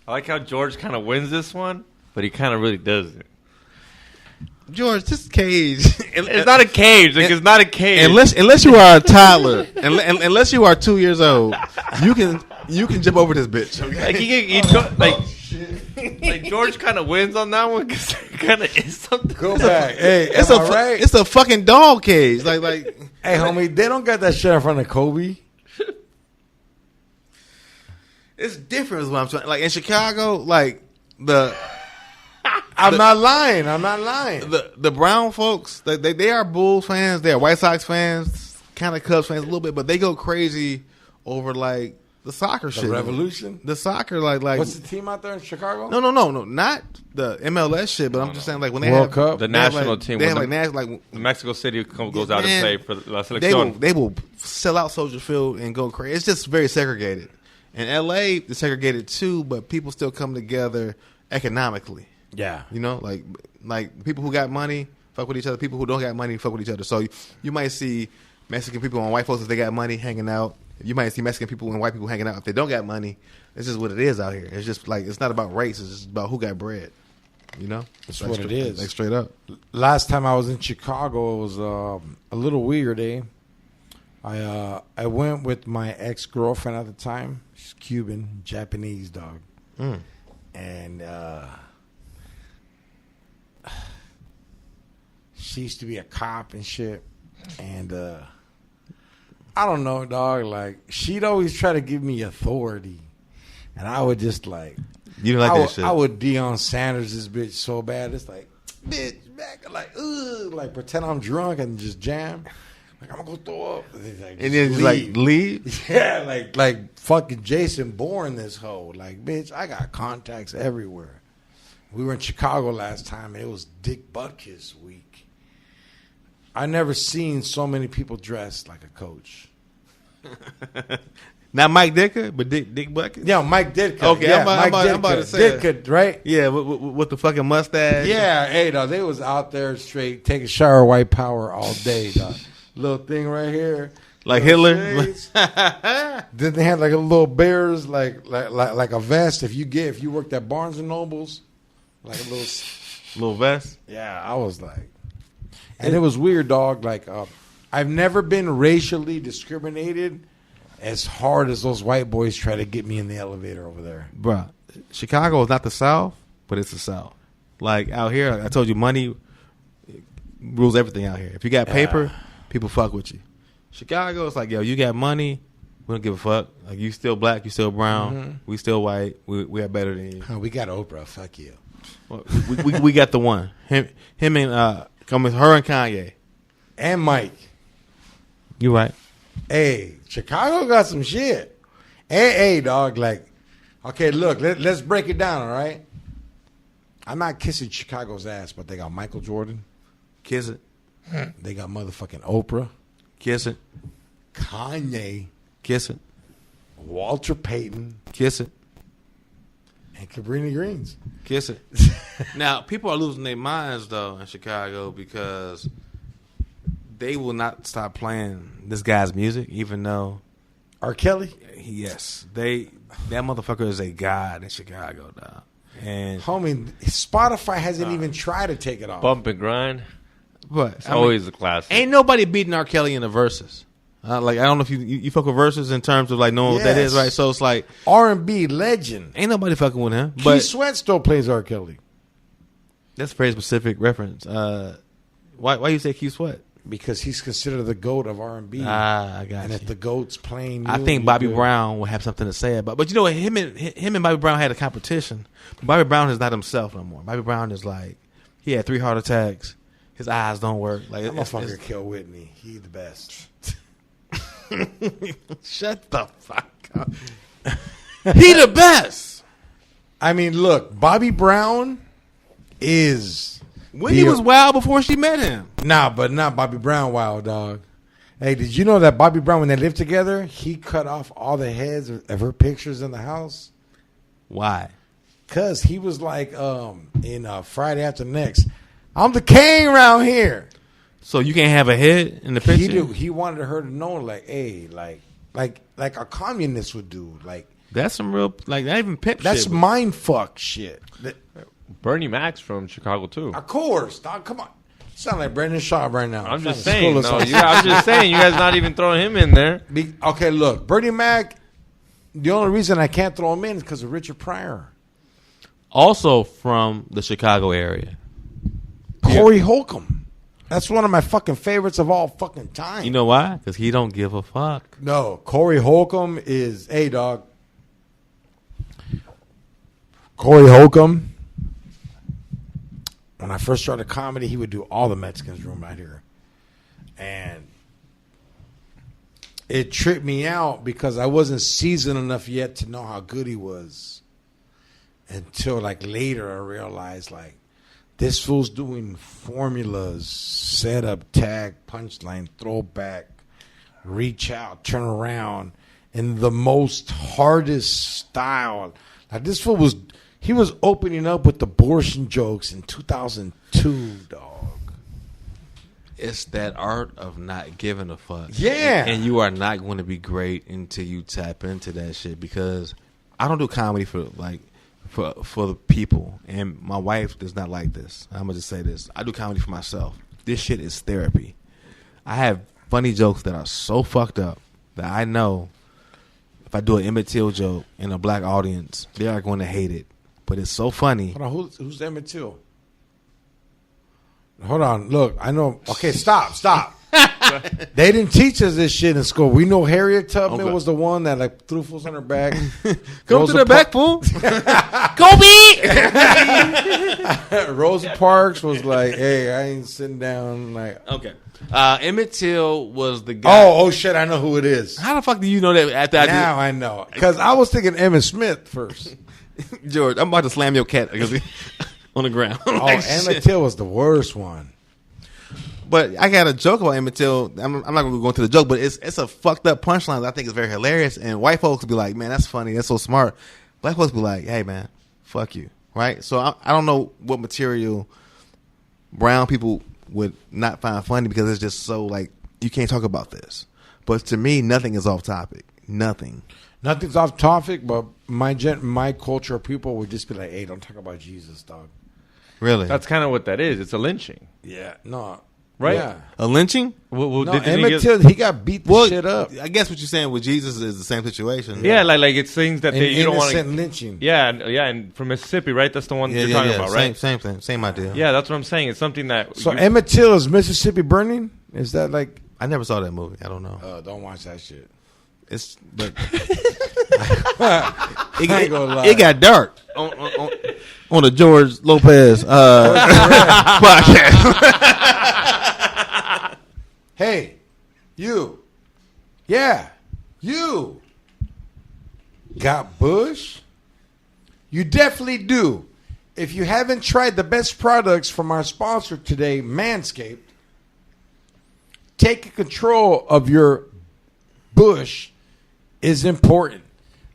like how George kind of wins this one, but he kind of really doesn't. George, this cage. It's not a cage. Like, it's not a cage. Unless you are a toddler, unless you are 2 years old, you can jump over this bitch. Okay? Like George kind of wins on that one because it kind of is something. Go back. Hey, It's right? it's a fucking dog cage. Like Hey, homie, they don't got that shit in front of Kobe. it's different. Is what I'm saying. Like in Chicago, like the. I'm not lying. The brown folks, they are Bulls fans, they are White Sox fans, kind of Cubs fans a little bit, but they go crazy over like the soccer shit. Revolution? The soccer, like What's the team out there in Chicago? no, not the MLS shit, but I'm just saying like when they World have Cup? The they have, national like, team. they when have the, like like the Mexico City goes out Man, and play for La Selección. they will sell out Soldier Field and go crazy. It's just very segregated. In LA, it's segregated too, but people still come together economically. Yeah. You know, like people who got money fuck with each other. People who don't got money fuck with each other. So you might see Mexican people and white folks if they got money hanging out. You might see Mexican people and white people hanging out if they don't got money. It's just what it is out here. It's just like it's not about race. It's just about who got bread. You know, That's like what it is. Like straight up. Last time I was in Chicago, it was a little weird, eh? I went with my ex-girlfriend at the time. She's Cuban, Japanese dog. And she used to be a cop and shit. And I don't know, dog. Like, she'd always try to give me authority. And I would just like... You didn't like that shit. I would Deion Sanders this bitch so bad. It's like, bitch, back, like, ugh, like pretend I'm drunk and just jam. Like, I'm gonna go throw up. And And then just like leave. Yeah, like fucking Jason Bourne this hoe. Like, bitch, I got contacts everywhere. We were in Chicago last time, and it was Dick Butkus week. I never seen so many people dressed like a coach. Not Mike Ditka, but Dick Bucket. Yeah, Mike Ditka. Okay, yeah, I'm about to say Ditka, right? Yeah, with the fucking mustache. Yeah, hey, dog, they was out there straight taking shower white power all day, dog. Little thing right here, like little Hitler. shades. Then they had like a little bears, like a vest. If you worked at Barnes and Nobles, like a little vest. Yeah, I was like, and it was weird, dog. Like, I've never been racially discriminated as hard as those white boys try to get me in the elevator over there. Bruh, Chicago is not the South, but it's the South. Like out here, I told you, money rules everything out here. If you got paper, people fuck with you. Chicago, it's like, yo, you got money, we don't give a fuck. Like, you still black, you still brown, we still white, we are better than you. We got Oprah, fuck you. Well, we got the one. Him and come with her and Kanye. And Mike. You right. Hey, Chicago got some shit. Hey, dog, like, okay, look, let's break it down, all right? I'm not kissing Chicago's ass, but they got Michael Jordan. Kiss it. They got motherfucking Oprah. Kiss it. Kanye. Kiss it. Walter Payton. Kiss it. And Cabrini Greens. Kiss it. Now, people are losing their minds, though, in Chicago because they will not stop playing this guy's music, even though R. Kelly? Yes. That motherfucker is a god in Chicago, dog. And homie, Spotify hasn't even tried to take it off. Bump and grind. But It's always a classic. Ain't nobody beating R. Kelly in the verses. Like, I don't know if you fuck with verses in terms of like knowing what that is, right? So it's like R&B legend. Ain't nobody fucking with him. Keith But Sweat still plays R. Kelly. That's a very specific reference. Why you say Keith Sweat? Because he's considered the GOAT of R&B. I got and you. if the GOAT's playing, I think Bobby Brown will have something to say about. But you know what? Him and Bobby Brown had a competition. Bobby Brown is not himself no more. Bobby Brown is like, he had 3 heart attacks. His eyes don't work. Like, that motherfucker killed Whitney. He the best. Shut the fuck up. He the best. I mean, look, Bobby Brown is Whitney was wild before she met him. Nah, but not Bobby Brown wild, dog. Hey, did you know that Bobby Brown, when they lived together, he cut off all the heads of her pictures in the house? Why? Because he was like, in Friday After Next, I'm the king around here. So you can't have a head in the picture? He wanted her to know, like, hey, like a communist would do. Like, that's some real, like, not even pimp shit. That's mind fuck shit. Bernie Mac's from Chicago too. Of course, dog. Come on, you sound like Brendan Schaub right now. I'm just saying. No, I'm just saying. You guys not even throwing him in there. Okay, look, Bernie Mac. The only reason I can't throw him in is because of Richard Pryor. Also from the Chicago area, Corey Holcomb. That's one of my fucking favorites of all fucking time. You know why? Because he don't give a fuck. No, Corey Holcomb is, hey, dog. Corey Holcomb. When I first started comedy, he would do all the Mexicans room right here. And it tripped me out because I wasn't seasoned enough yet to know how good he was. Until like later I realized like this fool's doing formulas, setup, tag, punchline, throwback, reach out, turn around in the most hardest style. Like this fool he was opening up with abortion jokes in 2002, dog. It's that art of not giving a fuck. Yeah. And you are not going to be great until you tap into that shit, because I don't do comedy for the people, and my wife does not like this. I'm gonna just say this: I do comedy for myself. This shit is therapy. I have funny jokes that are so fucked up that I know if I do an Emmett Till joke in a black audience, they are going to hate it. But it's so funny. Hold on, who's Emmett Till? Hold on, look, I know. Okay, stop. They didn't teach us this shit in school. We know Harriet Tubman Okay. was the one that like threw fools on her back. Come to the back, fool. Rosa Parks was like, "Hey, I ain't sitting down." Like, Okay. Emmett Till was the guy. oh shit, I know who it is. How the fuck do you know that after I Now I know because I was thinking Emmett Smith first. did? George, I'm about to slam your cat on the ground. Oh, Like, Emmett shit. Till was the worst one. But I got a joke about Emmett Till. I'm not going to go into the joke, but it's a fucked up punchline that I think is very hilarious. And white folks be like, man, that's funny. That's so smart. Black folks be like, hey, man, fuck you. Right? So I don't know what material brown people would not find funny because it's just so like, you can't talk about this. But to me, nothing is off topic. Nothing. Nothing's off topic, but my culture of people would just be like, "Hey, don't talk about Jesus, dog." Really? That's kind of what that is. It's a lynching, Yeah, no, right? Yeah. a lynching? Well, No, did he Emmett get- Till, he got beat the shit up. I guess what you're saying with Jesus is the same situation. Yeah, like it's things that And you don't want innocent to. lynching. Yeah, and from Mississippi, right? That's the one you're talking about, right? Same thing. Same idea. Yeah, that's what I'm saying. It's something that. So Emmett Till is Mississippi Burning? Is that like? I never saw that movie. I don't know. Don't watch that shit. It's but I ain't gonna lie. it got dark on the George Lopez podcast. Hey, you. Yeah, you. Got Bush? You definitely do. If you haven't tried the best products from our sponsor today, Manscaped, taking control of your bush is important.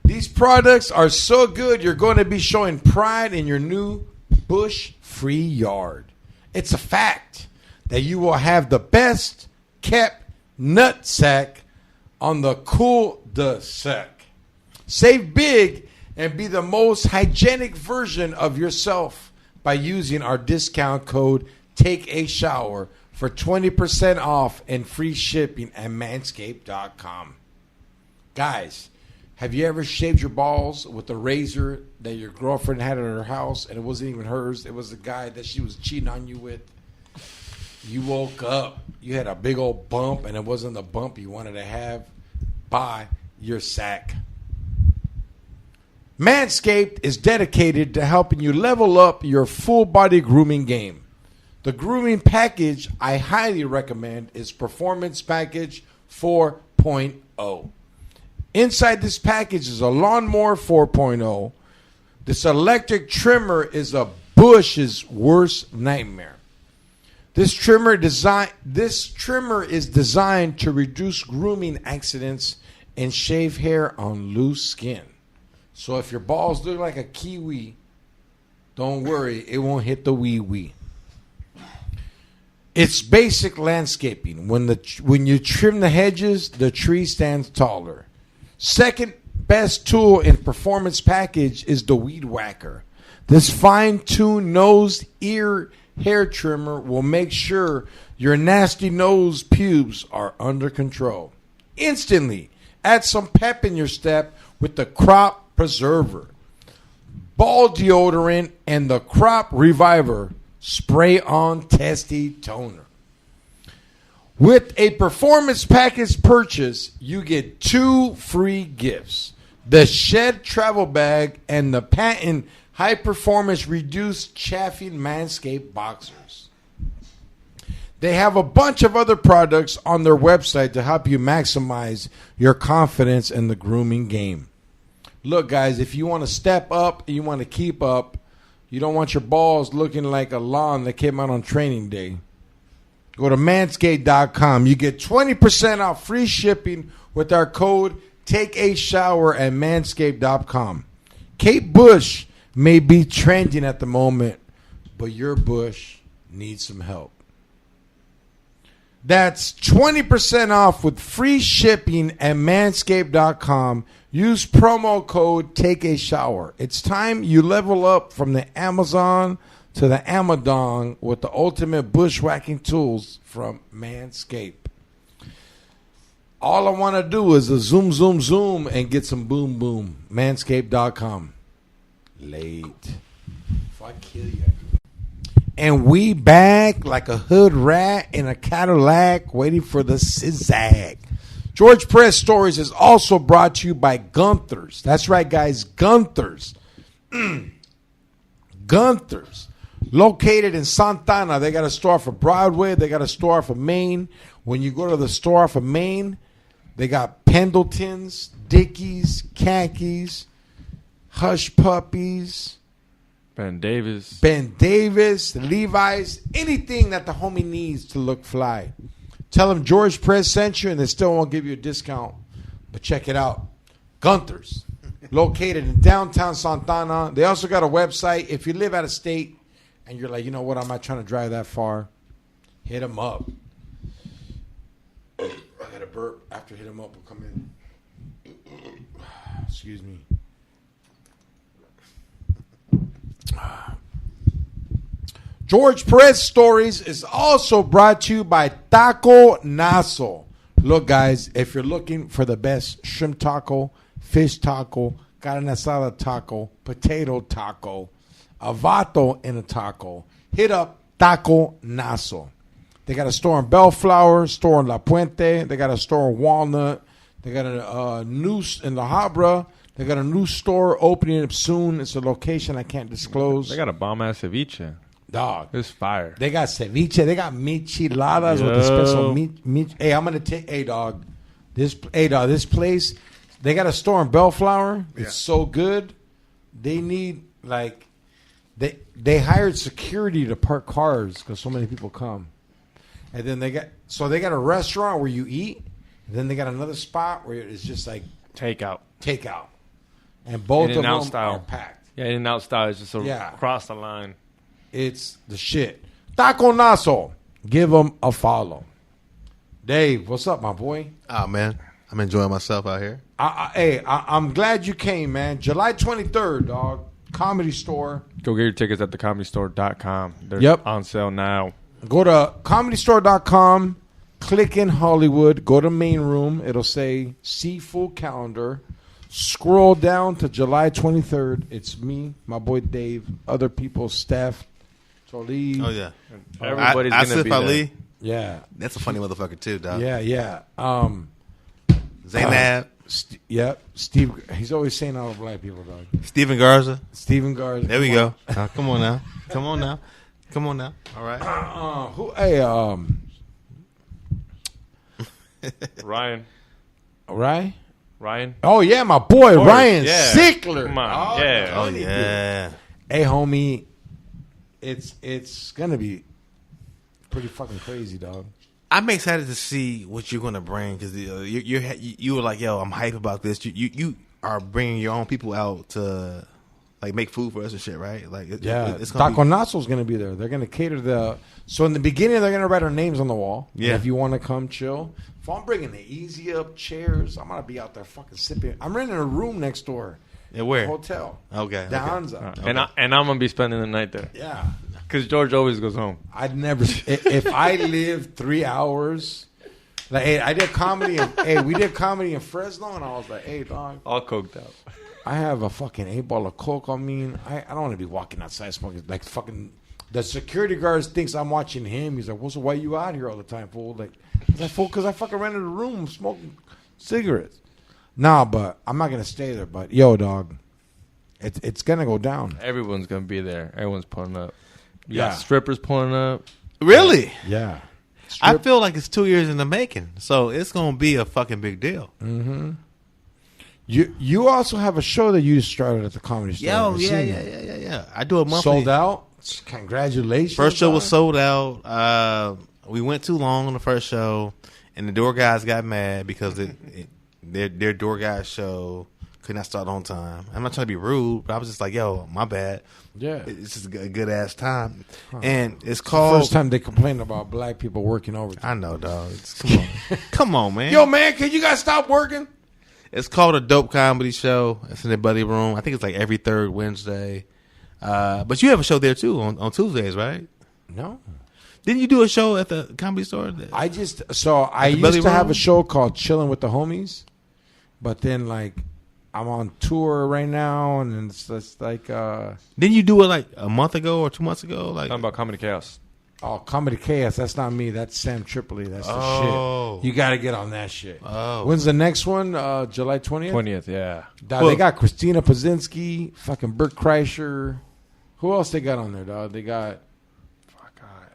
These products are so good, you're going to be showing pride in your new bush-free yard. It's a fact that you will have the best kept nut sack on the cul-de-sac. Save big and be the most hygienic version of yourself by using our discount code TAKEASHOWER for 20% off and free shipping at manscaped.com. Guys, have you ever shaved your balls with a razor that your girlfriend had at her house and it wasn't even hers? It was the guy that she was cheating on you with. You woke up, you had a big old bump, and it wasn't the bump you wanted to have. Buy your sack. Manscaped is dedicated to helping you level up your full body grooming game. The grooming package I highly recommend is Performance Package 4.0. Inside this package is a Lawnmower 4.0. This electric trimmer is a bush's worst nightmare. This trimmer is designed to reduce grooming accidents and shave hair on loose skin. So if your balls look like a kiwi, don't worry, it won't hit the wee-wee. It's basic landscaping. When you trim the hedges, the tree stands taller. Second best tool in Performance Package is the Weed Whacker. This fine-tuned nose, ear, hair trimmer will make sure your nasty nose pubes are under control. Instantly, add some pep in your step with the Crop Preserver, Ball Deodorant, and the Crop Reviver Spray-On Testy Toner. With a Performance Package purchase, you get 2 free gifts. The Shed Travel Bag and the patent High Performance Reduced Chaffing Manscaped Boxers. They have a bunch of other products on their website to help you maximize your confidence in the grooming game. Look, guys, if you want to step up and you want to keep up, you don't want your balls looking like a lawn that came out on training day, go to manscaped.com. You get 20% off free shipping with our code TAKEASHOWER at manscaped.com. Kate Bush may be trending at the moment, but your bush needs some help. That's 20% off with free shipping at manscaped.com. Use promo code TAKEASHOWER. It's time you level up from the Amazon to the Amadon with the ultimate bushwhacking tools from Manscaped. All I want to do is a zoom, zoom, zoom and get some boom, boom. Manscaped.com. Late. If I kill you. And we back like a hood rat in a Cadillac waiting for the zigzag. George Perez Stories is also brought to you by Gunther's. That's right, guys. Gunther's. Gunther's. Located in Santana. They got a store for Broadway. They got a store for Maine. When you go to the store for Maine, they got Pendletons, Dickies, Khakis, Hush Puppies, Ben Davis, Levi's, anything that the homie needs to look fly. Tell them George Perez sent you, and they still won't give you a discount. But check it out. Gunther's, located in downtown Santana. They also got a website. If you live out of state and you're like, you know what, I'm not trying to drive that far, hit them up. I got a burp. After hit them up, we'll come in. Excuse me. George Perez Stories is also brought to you by Taco Naso. Look, guys, if you're looking for the best shrimp taco, fish taco, carne asada taco, potato taco, a vato in a taco, hit up Taco Naso. They got a store in Bellflower, store in La Puente. They got a store in Walnut. They got a new in La Habra. They got a new store opening up soon. It's a location I can't disclose. They got a bomb ass ceviche. Dog. It's fire. They got ceviche. They got micheladas with the special meat. Hey, I'm gonna take. Hey, dog. This place. They got a store in Bellflower. It's so good. They need like they hired security to park cars because so many people come. And then they got a restaurant where you eat. And then they got another spot where it's just like takeout. And both of them style. are packed. Yeah, In-N-Out style is just across the line. It's the shit. Taco Naso. Give them a follow. Dave, what's up, my boy? Oh, man. I'm enjoying myself out here. I'm glad you came, man. July 23rd, dog. Comedy Store. Go get your tickets at thecomedystore.com. They're on sale now. Go to comedystore.com. Click in Hollywood. Go to main room. It'll say see full calendar. Scroll down to July 23rd. It's me, my boy Dave, other people, Steph, Choli. Oh, yeah. Everybody's going to be there. Ali. Yeah. That's a funny motherfucker, too, dog. Yeah. Zaynab. Yep. Steve. He's always saying all the black people, dog. Steven Garza. There we go. Come on now. All right. Ryan. Ryan? Oh, yeah, my boy, Ryan Sickler. Come on, Oh, yeah. Hey, homie, it's going to be pretty fucking crazy, dog. I'm excited to see what you're going to bring because you were like, yo, I'm hype about this. You are bringing your own people out to like make food for us and shit, right? Like, it's Taco Naso's going to be there. They're going to cater so in the beginning, they're going to write our names on the wall. Yeah. And if you want to come chill. If I'm bringing the easy up chairs, I'm going to be out there fucking sipping. I'm renting a room next door. Yeah, where? Hotel. Okay. The Hansa. Okay. And I'm going to be spending the night there. Yeah. Because George always goes home. I'd never, if I lived 3 hours, like, hey, I did comedy, we did comedy in Fresno, and I was like, hey, dog. All coked out. I have a fucking 8-ball of coke on me. I don't want to be walking outside smoking. Like, fucking, the security guard thinks I'm watching him. He's like, well, so why you out here all the time, fool? Like, I was like, fool, because I fucking rented a room smoking cigarettes. Nah, but I'm not going to stay there. But, yo, dog, it's going to go down. Everyone's going to be there. Everyone's pulling up. You got strippers pulling up. Really? Yeah. I feel like it's 2 years in the making, so it's going to be a fucking big deal. Mm-hmm. You also have a show that you started at the Comedy Store. Yeah. I do a monthly. Sold out? Congratulations. First show was sold out. We went too long on the first show, and the door guys got mad because their door guy show could not start on time. I'm not trying to be rude, but I was just like, yo, my bad. Yeah. It's just a good-ass time. Huh. And it's It's called... the first time they complained about black people working overtime. I know, dog. Come on. Come on, man. Yo, man, can you guys stop working? It's called a Dope Comedy Show. It's in the Buddy Room. I think it's like every third Wednesday. But you have a show there, too, on Tuesdays, right? No. Didn't you do a show at the Comedy Store? I used to have a show called Chilling with the Homies, but then, like, I'm on tour right now, and it's just like Didn't you do it like a month ago or 2 months ago? Like Talking about Comedy Chaos. Comedy Chaos. That's not me. That's Sam Tripoli. That's the Oh. shit. You got to get on that shit. Oh. When's the next one? July 20th? 20th, yeah. Dog, they got Christina Pazinski, fucking Bert Kreischer. Who else they got on there, dog? They got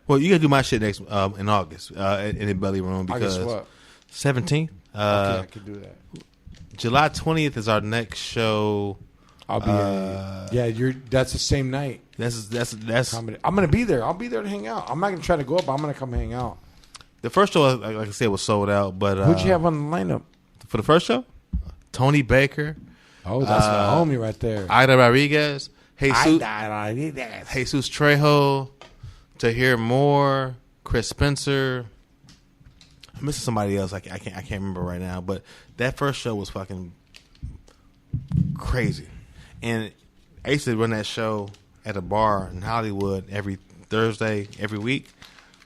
Well, you gotta do my shit next in August in the Belly Room because August what? 17th. Okay, I could do that. July 20th is our next show. I'll be that's the same night. That's Comedy. I'm gonna be there. I'll be there to hang out. I'm not gonna try to go up. I'm gonna come hang out. the first show. Like I said, was sold out. But Who'd you have on the lineup? for the first show? Tony Baker, Oh, that's my homie right there. Ida Rodriguez, Jesus Jesus. Trejo, Tahir Moore, Chris Spencer. I'm missing somebody else. I can't remember right now. But that first show was fucking crazy. And I used to run that show at a bar in Hollywood every Thursday, every week.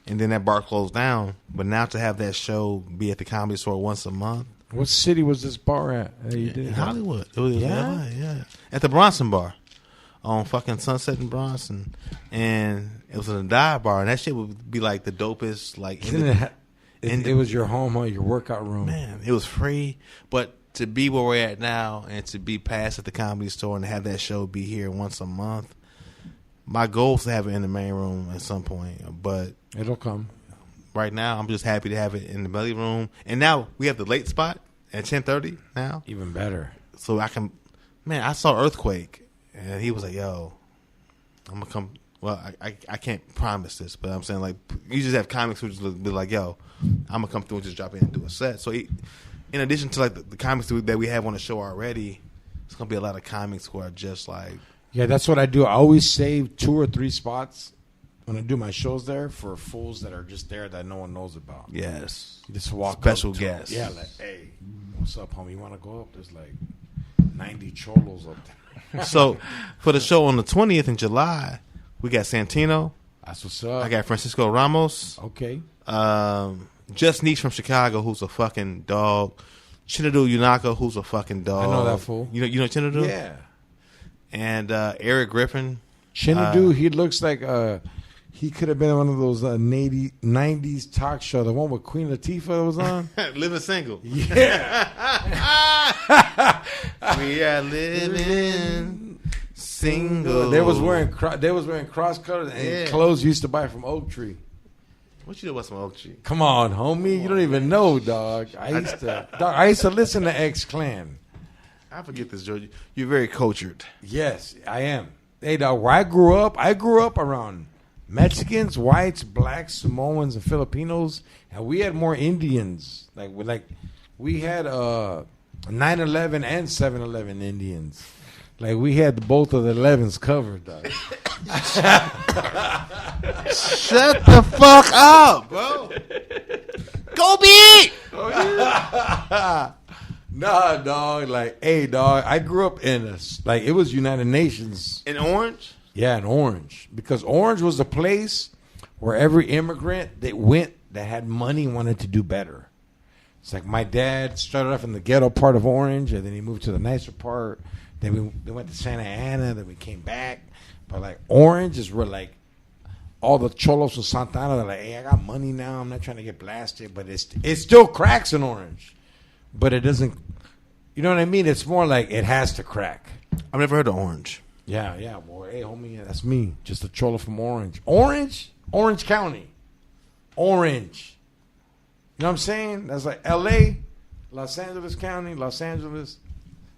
And then that bar closed down. But now to have that show be at the Comedy Store once a month. What city was this bar at? That you did In it? Hollywood. It was Yeah? LA, yeah. At the Bronson Bar. On fucking Sunset and Bronson. And it was in a dive bar. And that shit would be like the dopest, like... It was your home or your workout room. Man, it was free. But to be where we're at now and to be past at the Comedy Store and have that show be here once a month, my goal is to have it in the main room at some point. But It'll come. right now, I'm just happy to have it in the Belly Room. And now we have the late spot at 10:30 now. Even better. So I can... Man, I saw Earthquake. And he was like, yo, I'm going to come... Well, I can't promise this, but I'm saying, like, you just have comics who just be like, yo, I'm going to come through and just drop in and do a set. So in addition to, like, the comics that we have on the show already, it's going to be a lot of comics who are just like... Yeah, that's what I do. I always save 2 or 3 spots when I do my shows there for fools that are just there that no one knows about. Yes. You just walk Special up to guests. them. Yeah, like, hey, what's up, homie? You want to go up? There's like 90 cholos up there. So for the show on the 20th in July, we got Santino. That's what's up. I got Francisco Ramos. Okay. Just Niche from Chicago, who's a fucking dog. Chinadu Yunaka, who's a fucking dog. I know that fool. You know Chinadu? Yeah. And Eric Griffin. Chinadu, he looks like he could have been one of those 90s talk show, the one with Queen Latifah that was on. Living single. Yeah. We are living single. They was wearing cross colors and Yeah. clothes you used to buy from Oak Tree. What you know about some Oak Tree? Come on, homie, you don't even know, dog. I used to listen to X Clan. I forget this, George. You're very cultured. Yes, I am. Hey, dog, where I grew up around Mexicans, whites, blacks, Samoans, and Filipinos, and we had more Indians. We had 9/11 and 7/11 Indians. Like we had both of the 11s covered, dog. Shut the fuck up, bro. Go be. Nah, dog. Like, hey, dog. I grew up in it was United Nations. In Orange? Yeah, in Orange, because Orange was a place where every immigrant that went that had money wanted to do better. It's like my dad started off in the ghetto part of Orange, and then he moved to the nicer part. Then we went to Santa Ana. Then we came back. But like Orange is where like all the cholos from Santa Ana, they're like, hey, I got money now. I'm not trying to get blasted, but it still cracks in Orange, but it doesn't. You know what I mean? It's more like it has to crack. I've never heard of Orange. Yeah, boy. Hey, homie, that's me. Just a cholo from Orange. Orange County. Orange. You know what I'm saying? That's like L.A., Los Angeles County, Los Angeles.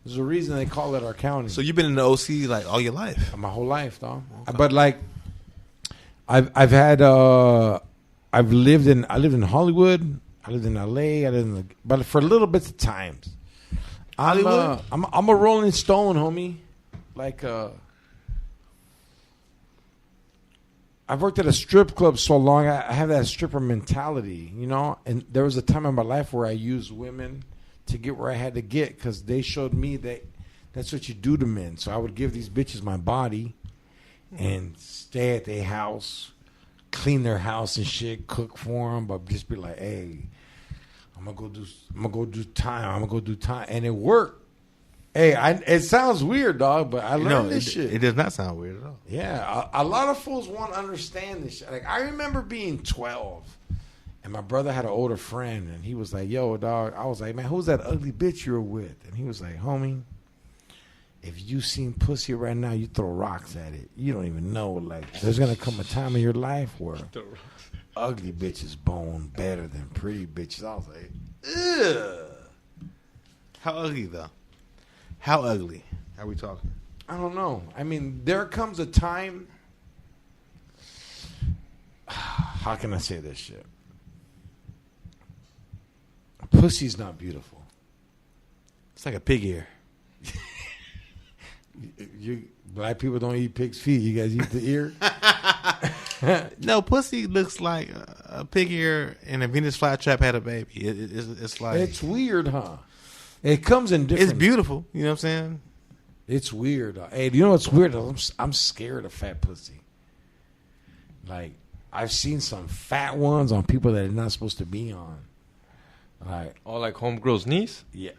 There's a reason they call it our county. So you've been in the OC like all your life? My whole life, dog. Okay. But like, I lived in Hollywood. I lived in L.A. but for little bits of times. Hollywood? I'm a Rolling Stone, homie. Like, I've worked at a strip club so long, I have that stripper mentality, you know? And there was a time in my life where I used women to get where I had to get because they showed me that that's what you do to men. So I would give these bitches my body and stay at their house, clean their house and shit, cook for them, but just be like, hey, I'm gonna go do time. And it worked. Hey, it sounds weird, dog, but I learned this it, shit. It does not sound weird at all. Yeah, a lot of fools won't understand this shit. Like, I remember being 12, and my brother had an older friend, and he was like, yo, dog. I was like, man, who's that ugly bitch you're with? And he was like, homie, if you seen pussy right now, you throw rocks at it. You don't even know. Like, there's going to come a time in your life where ugly bitches bone better than pretty bitches. I was like, ugh. How ugly, though? How ugly are we talking? I don't know. I mean, there comes a time. How can I say this shit? Pussy's not beautiful. It's like a pig ear. You black people don't eat pig's feet. You guys eat the ear. No, pussy looks like a pig ear and a Venus flytrap had a baby. It's like It's weird, huh? It comes in different. it's beautiful. You know what I'm saying? It's weird. Hey, you know what's weird? I'm scared of fat pussy. Like, I've seen some fat ones on people that are not supposed to be on. Like, Oh, like homegirl's niece? yeah,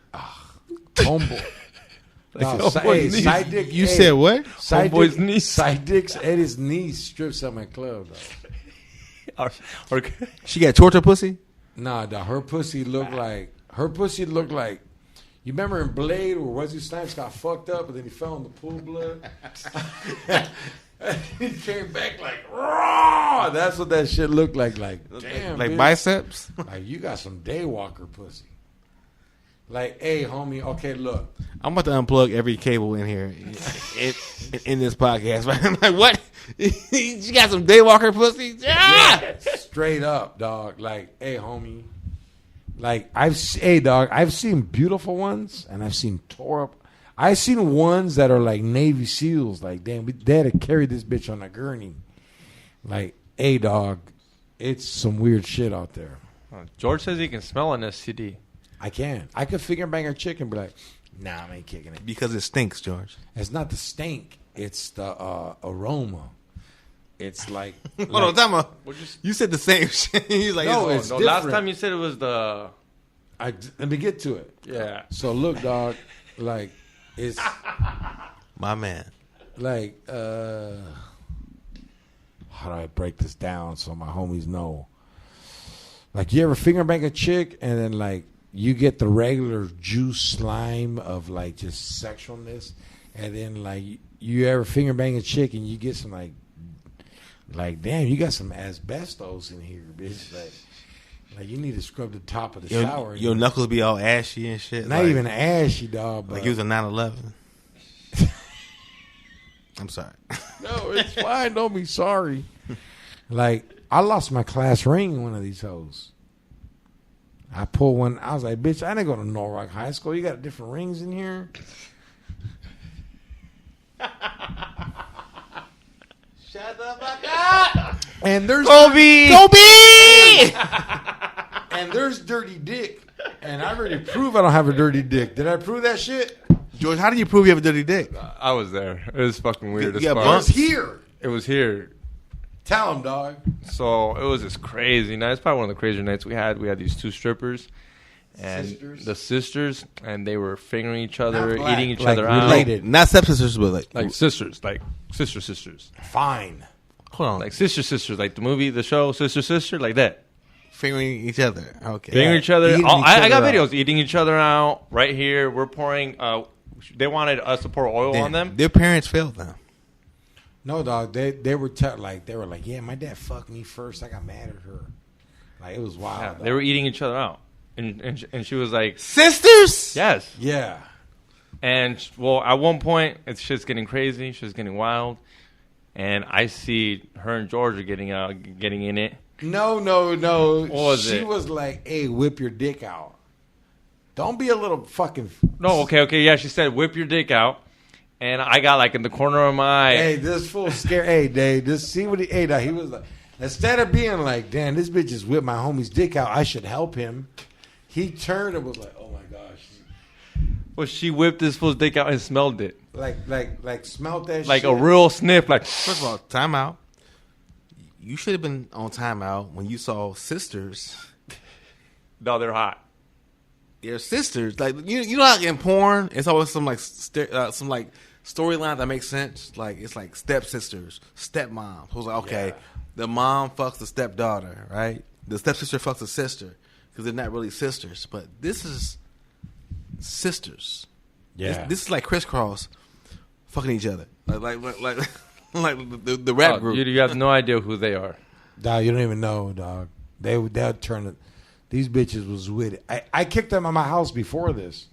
homeboy. No, homeboy's niece. side dick. You said what? Side Homeboy's dick, niece. Side dicks at his niece strips at my club. Dog. Or She got torture pussy? Nah, dog. Her pussy looked like. You remember in Blade where Wesley Snipes got fucked up and then he fell in the pool of blood? He came back like raw. That's what that shit looked like. Like, damn, Like bitch. biceps? Like, you got some daywalker pussy. Like, hey, homie. Okay, look. I'm about to unplug every cable in here in this podcast. Right? I'm like, what? She got some daywalker pussy? Yeah! Straight up, dog. Like, hey, homie. Like, I've seen beautiful ones and I've seen tore up. I've seen ones that are like Navy SEALs. Like, damn, they had to carry this bitch on a gurney. Like, hey, dog, it's some weird shit out there. George says he can smell an STD. I can. I could finger bang a chick and be like, nah, I ain't kicking it. Because it stinks, George. It's not the stink. It's the aroma. It's like. Hold on, time out. You said the same shit. He's like, No, it's it's No, different. last time you said it was the... Let me get to it. Yeah. So, look, dog, like, it's my man. like, how do I break this down so my homies know? Like, you ever finger bang a chick and then, like, you get the regular juice slime of, like, just sexualness, and then, like, you ever finger bang a chick and you get some, like, damn, you got some asbestos in here, bitch. Like you need to scrub the top of the shower. Your knuckles be all ashy and shit. Not like, even ashy, dog. But Like you was a 9/11. I'm sorry. No, it's fine. Don't be sorry. Like, I lost my class ring in one of these hoes. I pulled one. I was like, bitch, I didn't go to Norwalk High School. You got different rings in here? Shut the fuck up. And there's Kobe! and there's dirty dick. And I already proved I don't have a dirty dick. Did I prove that shit? George, how do you prove you have a dirty dick? I was there. It was fucking weird as You got fuck. bumps? It's here. It was here. Tell him, dog. So it was this crazy night. It's probably one of the crazier nights we had. We had these two strippers. And Sisters? the sisters, and they were fingering each other, Not black, eating each like other out. related. Not stepsisters, but Like sisters, like sisters. Fine. hold on, Like sisters, like the movie, the show, sister, like that. fingering each other. Okay, Fingering each other. Eating Oh, each I got other videos eating each other out right here. We're pouring. They wanted us to pour oil on them. Their parents failed them. No, dog. They were like, yeah, my dad fucked me first. I got mad at her. Like, it was wild. Yeah, dog. they were eating each other out, and she was like, Sisters. yes. Yeah. And well, at one point, it's shit's getting crazy. Shit's getting wild, and I see her and George are getting in it. No. What was she it? was like, hey, whip your dick out. Don't be a little fucking. No, okay, yeah. She said, "Whip your dick out," and I got like in the corner of my eye. Hey, this fool scared. Hey, Dave, just see what he. Hey, he was like, instead of being like, damn, this bitch just whipped my homie's dick out. I should help him. He turned and was like, oh my gosh. Well, she whipped this fool's dick out and smelled it Like smelt that like shit. a real sniff. Like, First of all, timeout. You should have been on timeout when you saw sisters. no, they're hot. your sisters. Like you know, like in porn, it's always some like storyline that makes sense. Like it's like stepsisters, stepmom. So it's like okay, the mom fucks the stepdaughter, right? The stepsister fucks the sister because they're not really sisters. But this is sisters. Yeah. This is like crisscross fucking each other. Like the rap group. You have no idea who they are. Dog, you don't even know, dog. They'll turn it. These bitches was with it. I kicked them out of my house before this.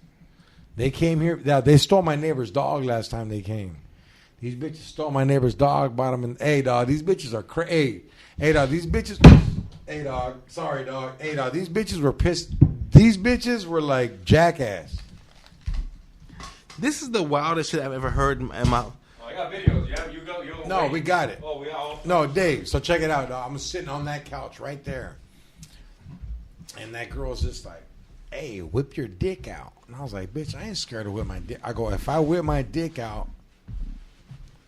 They came here. They stole my neighbor's dog last time they came. These bitches stole my neighbor's dog, bought them in. Hey, dog, these bitches are crazy. Hey, dog, these bitches. Hey, dog. Sorry, dog. Hey, dog, these bitches were pissed. These bitches were like jackass. This is the wildest shit I've ever heard in my. I got videos. Yeah, you go. No, we got it. Oh, we got. No, Dave. So check it out, dog. I'm sitting on that couch right there, and that girl's just like, "Hey, whip your dick out." And I was like, "Bitch, I ain't scared to whip my dick." I go, "If I whip my dick out,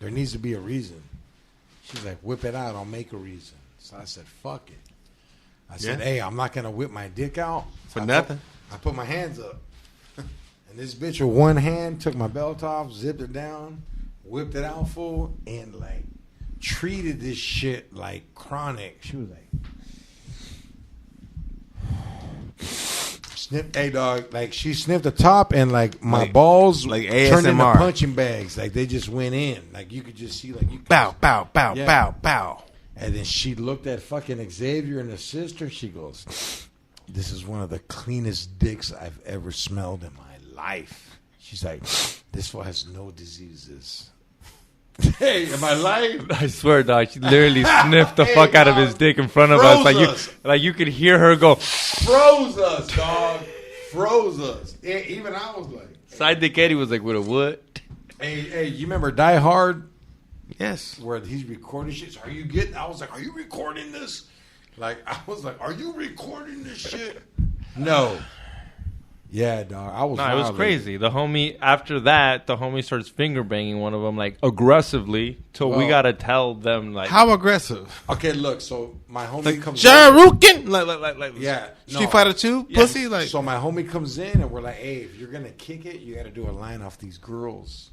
there needs to be a reason." She's like, "Whip it out. I'll make a reason." So I said, "Fuck it." I said, "Hey, I'm not gonna whip my dick out For nothing. I put my hands up, and this bitch with one hand took my belt off, zipped it down, whipped it out full, and like treated this shit like chronic. She was like, sniff, hey dog, like she sniffed the top, and like my balls like turned into ASMR. punching bags. Like they just went in. Like you could just see, like you Bow, bow, bow, Yeah. bow, bow. And then she looked at fucking Xavier and his sister. She goes, "This is one of the cleanest dicks I've ever smelled in my life." She's like, "This fool has no diseases." Hey, am I lying? I swear, dog. She literally sniffed the fuck out of his dick in front of us. Froze Like you could hear her go. Froze us, dog. Froze us. Even I was like, Side Dick Eddie was like with a what? hey, you remember Die Hard? Yes. Where he's recording shit. So I was like, "Are you recording this?" Like, I was like, "Are you recording this shit?" No. Yeah, dog. I was. No, it was crazy. The homie, after that, the homie starts finger banging one of them like aggressively till we Well, gotta tell them like. How aggressive? Okay, look. So my homie Like comes. Jarukin? Like Yeah, Street no. Fighter 2? Yeah. Pussy? Like So my homie comes in and we're like, "Hey, if you're gonna kick it, you got to do a line off these girls."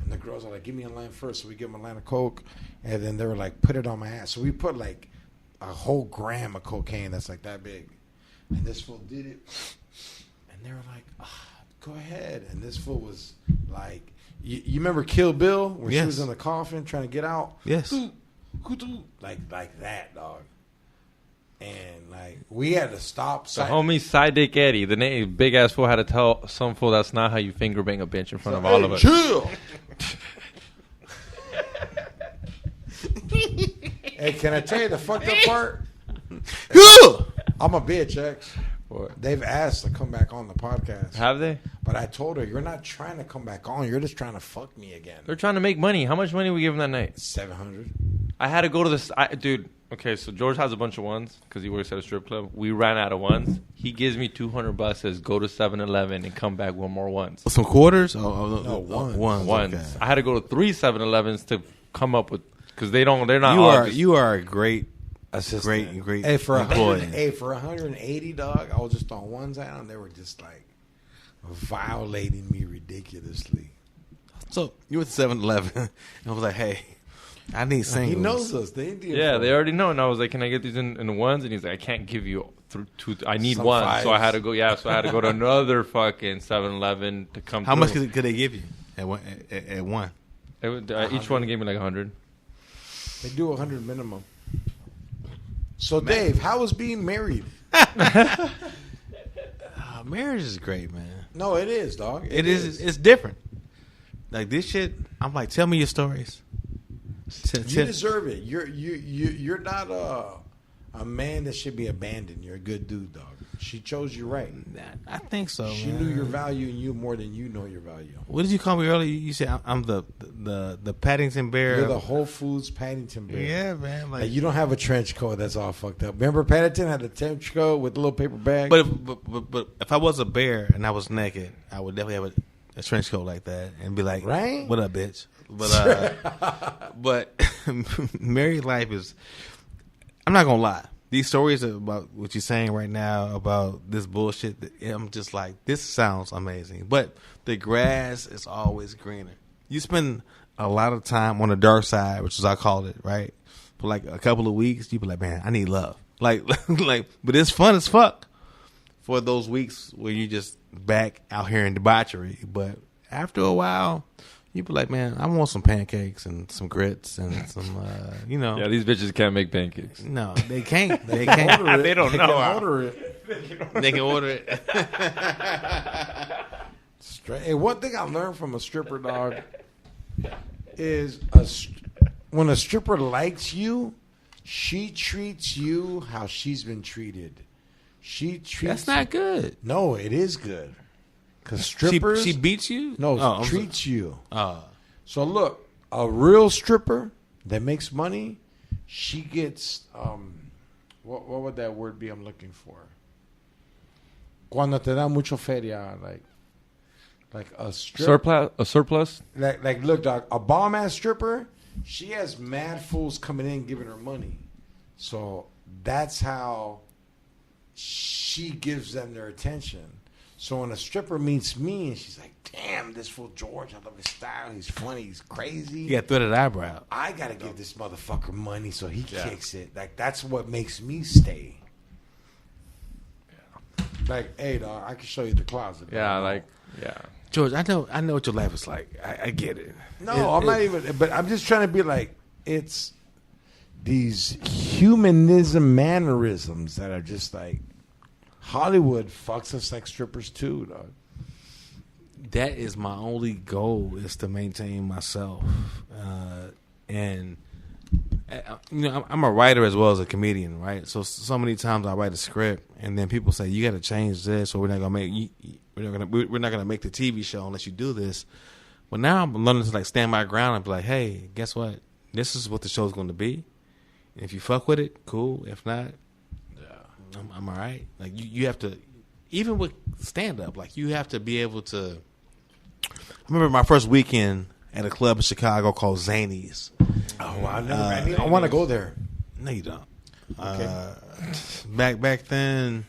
And the girls are like, "Give me a line first." So we give them a line of coke, and then they were like, "Put it on my ass." So we put like a whole gram of cocaine that's like that big, and this fool did it, and they were like, "Go ahead." And this fool was like, you remember Kill Bill when she Yes. was in the coffin trying to get out? Yes. Like that, dog. And like we had to stop. The homie Side Dick Eddie, the name big ass fool, had to tell some fool that's not how you finger bang a bitch in front of all of us. Chill. Hey, can I tell you the fucked up part? I'm a bitch, X. What? They've asked to come back on the podcast. Have they? But I told her, "You're not trying to come back on. You're just trying to fuck me again." They're trying to make money. How much money we give them that night? 700. I had to go to this. Dude, okay, so George has a bunch of ones because he works at a strip club. We ran out of ones. He gives me $200, says go to 7-Eleven and come back with more ones. some quarters? No, ones. Ones. Okay. I had to go to 3 7-Elevens to come up with, because they're not You all are just- you are a great Assistant. great Hey, for employee. 180, dog, I was just on ones out, and they were just like violating me ridiculously. So you went to 7-Eleven and I was like, "Hey, I need singles." He knows us. The Indian. Yeah, folk. they already know. And I was like, can I get these in ones? And he's like, I can't give you two. I need Some one. fives. So I had to go. Yeah, so I had to go to another fucking 7-Eleven to come. How much through. could they give you at one? At one? Each one gave me like 100. They do 100 minimum. So, Dave, how was being married? Marriage is great, man. No, it is, dog. It is. It's different. Like this shit. I'm like, tell me your stories. You deserve it. You're not a man that should be abandoned. You're a good dude, dog. She chose you right. I think so. She man. knew your value in you more than you know your value. What did you call me earlier? You said I'm the Paddington Bear. You're the Whole Foods Paddington Bear. Yeah, man. Like, You don't have a trench coat that's all fucked up. Remember Paddington had a trench coat with a little paper bag? but if I was a bear and I was naked, I would definitely have a trench coat like that and be like, Right? What up, bitch? But but married life is. I'm not gonna lie. these stories about what you're saying right now about this bullshit, I'm just like, this sounds amazing. But the grass is always greener. You spend a lot of time on the dark side, which is I call it, right? For like a couple of weeks, you be like, man, I need love. Like, but it's fun as fuck for those weeks where you just back out here in debauchery. But after a while, you be like, man, I want some pancakes and some grits and some, Yeah, these bitches can't make pancakes. No, they can't. They can't. They don't know. Can order it. They can order it. Hey, one thing I learned from a stripper, dog, is when a stripper likes you, she treats you how she's been treated. She treats. That's not good. No, it is good. Because strippers, She beats you? no, treats you. So look, a real stripper that makes money, she gets what would that word be I'm looking for? Cuando te da mucho feria, like a stripper. Surplus? Like look, dog, a bomb ass stripper, she has mad fools coming in giving her money. So that's how she gives them their attention. So when a stripper meets me and she's like, damn, this fool George, I love his style. He's funny. He's crazy. Yeah, threaded eyebrow. I got to give this motherfucker money so he kicks it. Like, that's what makes me stay. Yeah. Like, hey, dog, I can show you the closet. George, I know what your life is like. I get it. No, I'm not even, but I'm just trying to be like, it's these humanism mannerisms that are just like, Hollywood fucks us like strippers too, dog. That is my only goal, is to maintain myself. And I'm a writer as well as a comedian, right? So many times I write a script, and then people say, you got to change this, or we're not gonna make the TV show unless you do this. Well, now I'm learning to like stand my ground and be like, hey, guess what? This is what the show's going to be. And if you fuck with it, cool. If not, I'm all right. Like you have to, even with stand up, like you have to be able to. I remember my first weekend at a club in Chicago called Zanies. Oh, I want to go there. No, you don't. Okay. Back then,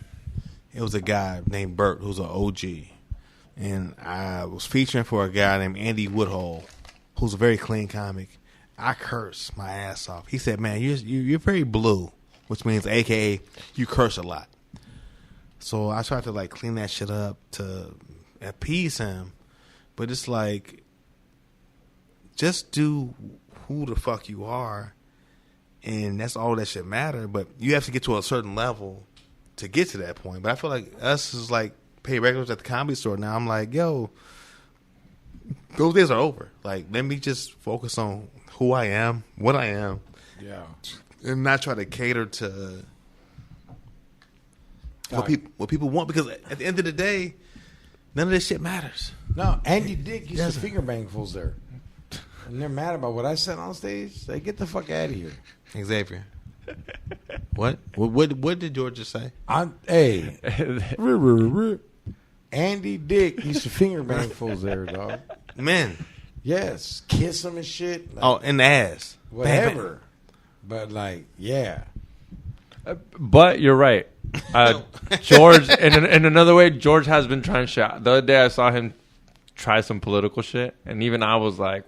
it was a guy named Bert who's an OG, and I was featuring for a guy named Andy Woodhull, who's a very clean comic. I cursed my ass off. He said, "Man, you're very blue," which means AKA you curse a lot. So I tried to like clean that shit up to appease him, but it's like, just do who the fuck you are, and that's all that shit matter. But you have to get to a certain level to get to that point. But I feel like us is like pay regulars at the Comedy Store now. I'm like, yo, those days are over. Like, let me just focus on who I am, what I am, and not try to cater to what people want. Because at the end of the day, none of this shit matters. No, Andy Dick used to finger bang fools there. And they're mad about what I said on stage. They get the fuck out of here. Xavier. What did George just say? Hey. Andy Dick used to finger bang fools there, dog. Men. Yes. Kiss them and shit. Like, in the ass. Whatever. Bang, bang. But, like, yeah. But you're right. George, in another way, George has been trying shit. The other day I saw him try some political shit, and even I was like,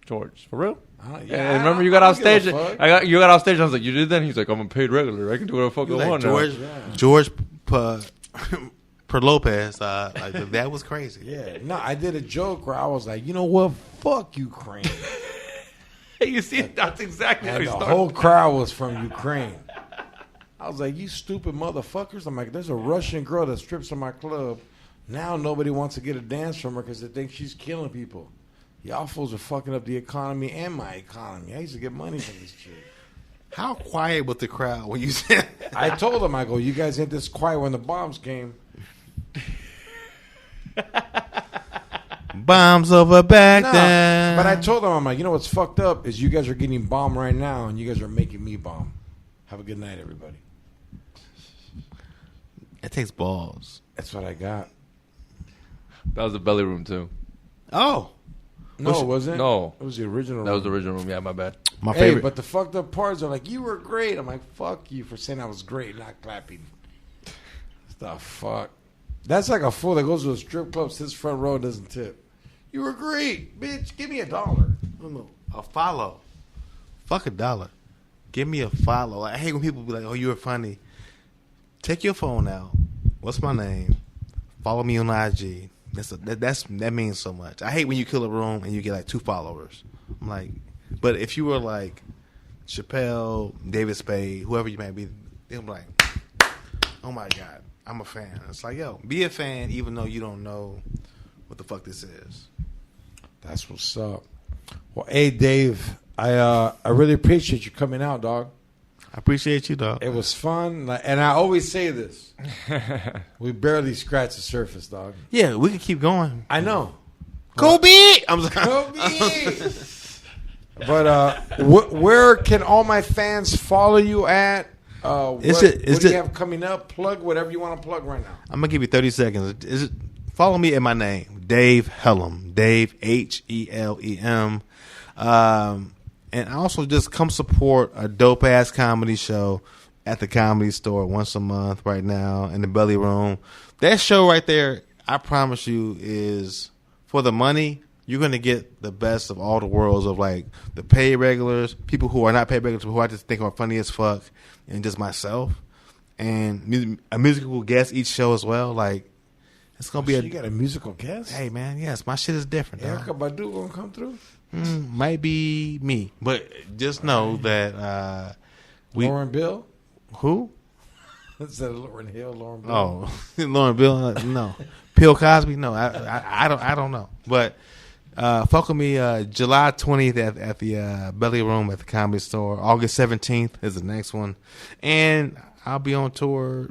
George, for real? Yeah, and remember, you got off stage. You got off stage. And I was like, you did that? And he's like, I'm a paid regular. I can do what the fuck I want. George per Lopez. Like, that was crazy. Yeah. No, I did a joke where I was like, you know what? Fuck Ukraine. You see, that's exactly how he started. The whole crowd was from Ukraine. I was like, you stupid motherfuckers. I'm like, there's a Russian girl that strips in my club. Now nobody wants to get a dance from her because they think she's killing people. Y'all fools are fucking up the economy and my economy. I used to get money from this shit. How quiet was the crowd when you said? I told them, I go, you guys ain't this quiet when the bombs came. Bombs over Baghdad. But I told them, I'm like, you know what's fucked up is you guys are getting bombed right now and you guys are making me bomb. Have a good night, everybody. It takes balls. That's what I got. That was the belly room too. Oh, No, it wasn't. No. It was the original. That was the room. original room. Yeah, my bad. My Hey, favorite. but the fucked up parts are like, you were great. I'm like, fuck you for saying I was great, not clapping. The fuck? That's like a fool that goes to a strip club, sits front row, and doesn't tip. You were great, bitch. Give me $1. No, a follow. Fuck $1. Give me a follow. I hate when people be like, "Oh, you were funny." Take your phone out. What's my name? Follow me on IG. That means so much. I hate when you kill a room and you get like 2 followers. I'm like, but if you were like Chappelle, David Spade, whoever you might be, they'll be like, "Oh my God, I'm a fan." It's like, yo, be a fan even though you don't know what the fuck this is. That's what's up. Well, hey, Dave, I really appreciate you coming out, dog. I appreciate you, dog. It was fun, and I always say this: we barely scratched the surface, dog. Yeah, we can keep going. I know. Kobe! I'm sorry. Kobe! But where can all my fans follow you at? What do you have coming up? Plug whatever you want to plug right now. I'm gonna give you 30 seconds. Follow me at my name, Dave Helem. Dave Helem. And also just come support a dope ass comedy show at the Comedy Store once a month right now in the Belly Room. That show right there, I promise you, is for the money. You're gonna get the best of all the worlds of like the paid regulars, people who are not paid regulars, who I just think are funny as fuck, and just myself, and a musical guest each show as well. Like it's gonna be You got a musical guest? Hey man, yes, my shit is different. Erica Badu gonna come through? Might be me, but just know that Lauren Bill? Who? Is that Lauren Hill? Lauren Bill? Oh, Lauren Bill? No, Bill Cosby? No, I don't know. But fuck with me. July 20th at the Belly Room at the Comedy Store. August 17th is the next one, and I'll be on tour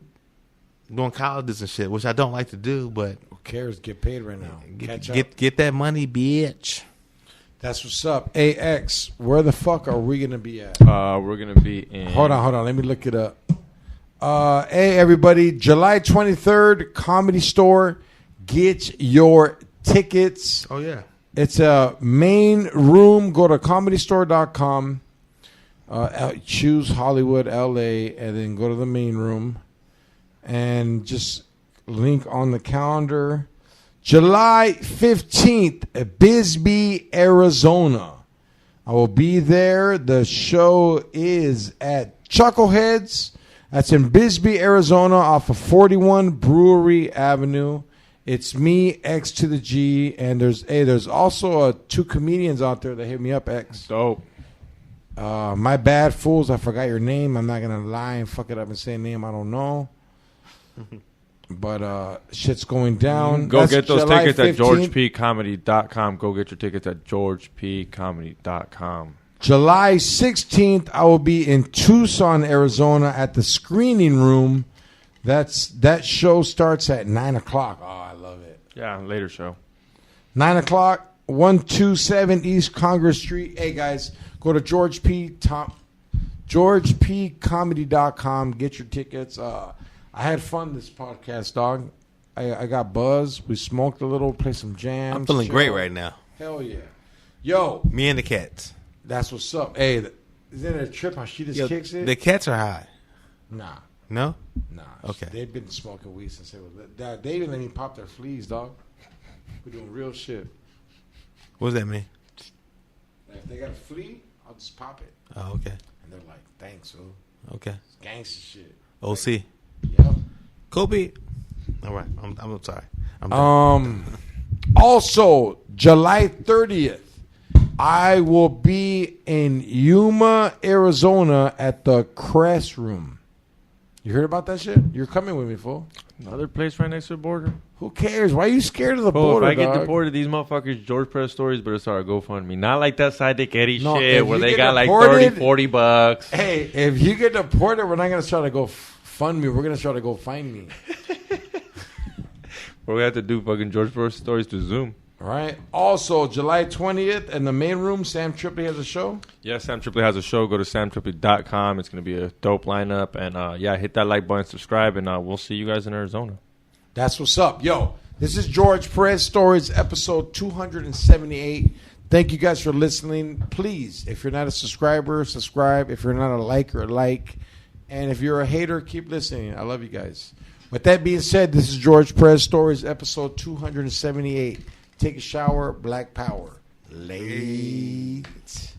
doing colleges and shit, which I don't like to do, but who cares? Get paid right now. Get that money, bitch. That's what's up. AX, where the fuck are we going to be at? We're going to be in... Hold on. Let me look it up. Hey, everybody. July 23rd, Comedy Store. Get your tickets. Oh, yeah. It's a main room. Go to comedystore.com. Choose Hollywood, LA, and then go to the main room. And just link on the calendar. July 15th, Bisbee, Arizona. I will be there. The show is at Chuckleheads. That's in Bisbee, Arizona, off of 41 Brewery Avenue. It's me, X to the G, and there's also 2 comedians out there that hit me up, X. Dope. My bad, fools. I forgot your name. I'm not going to lie and fuck it up and say a name I don't know. But shit's going down. Go That's get those July tickets 15th. at georgepcomedy.com. Go get your tickets at georgepcomedy.com. July 16th, I will be in Tucson, Arizona at the Screening Room. That show starts at 9 o'clock. Oh, I love it. Yeah, later show. 9 o'clock, 127 East Congress Street. Hey, guys, go to georgepcomedy.com. Get your tickets. I had fun this podcast, dog. I got buzzed. We smoked a little, played some jams. I'm feeling great right now. Hell yeah. Yo. Me and the cats. That's what's up. Hey, isn't it a trip how she just kicks it? The cats are high. Nah. No? Nah. Okay. They've been smoking weed since they even let me pop their fleas, dog. We're doing real shit. What does that mean? Like, if they got a flea, I'll just pop it. Oh, okay. And they're like, thanks, fool. Okay. It's gangster shit. OC. Yep. Kobe. All right. I'm sorry. Also, July 30th, I will be in Yuma, Arizona at the Crest Room. You heard about that shit? You're coming with me, fool. Another place right next to the border. Who cares? Why are you scared of the If border, I get dog? deported, these motherfuckers George Press stories better start GoFundMe. Not like that side they carry No, shit if where you they get got like deported- 30, 40 bucks. Hey, if you get deported, we're not going to try to go fund me. We're going to try to go find me. Or we have to do fucking George Press stories to Zoom. All right. Also, July 20th in the main room, Sam Tripoli has a show. Yeah, Sam Tripoli has a show. Go to samtripoli.com. It's going to be a dope lineup. And yeah, hit that like button, subscribe, and we'll see you guys in Arizona. That's what's up. Yo, this is George Perez Stories, episode 278. Thank you guys for listening. Please, if you're not a subscriber, subscribe. If you're not a liker, like. And if you're a hater, keep listening. I love you guys. With that being said, this is George Perez Stories, episode 278. Take a shower, Black Power. Late.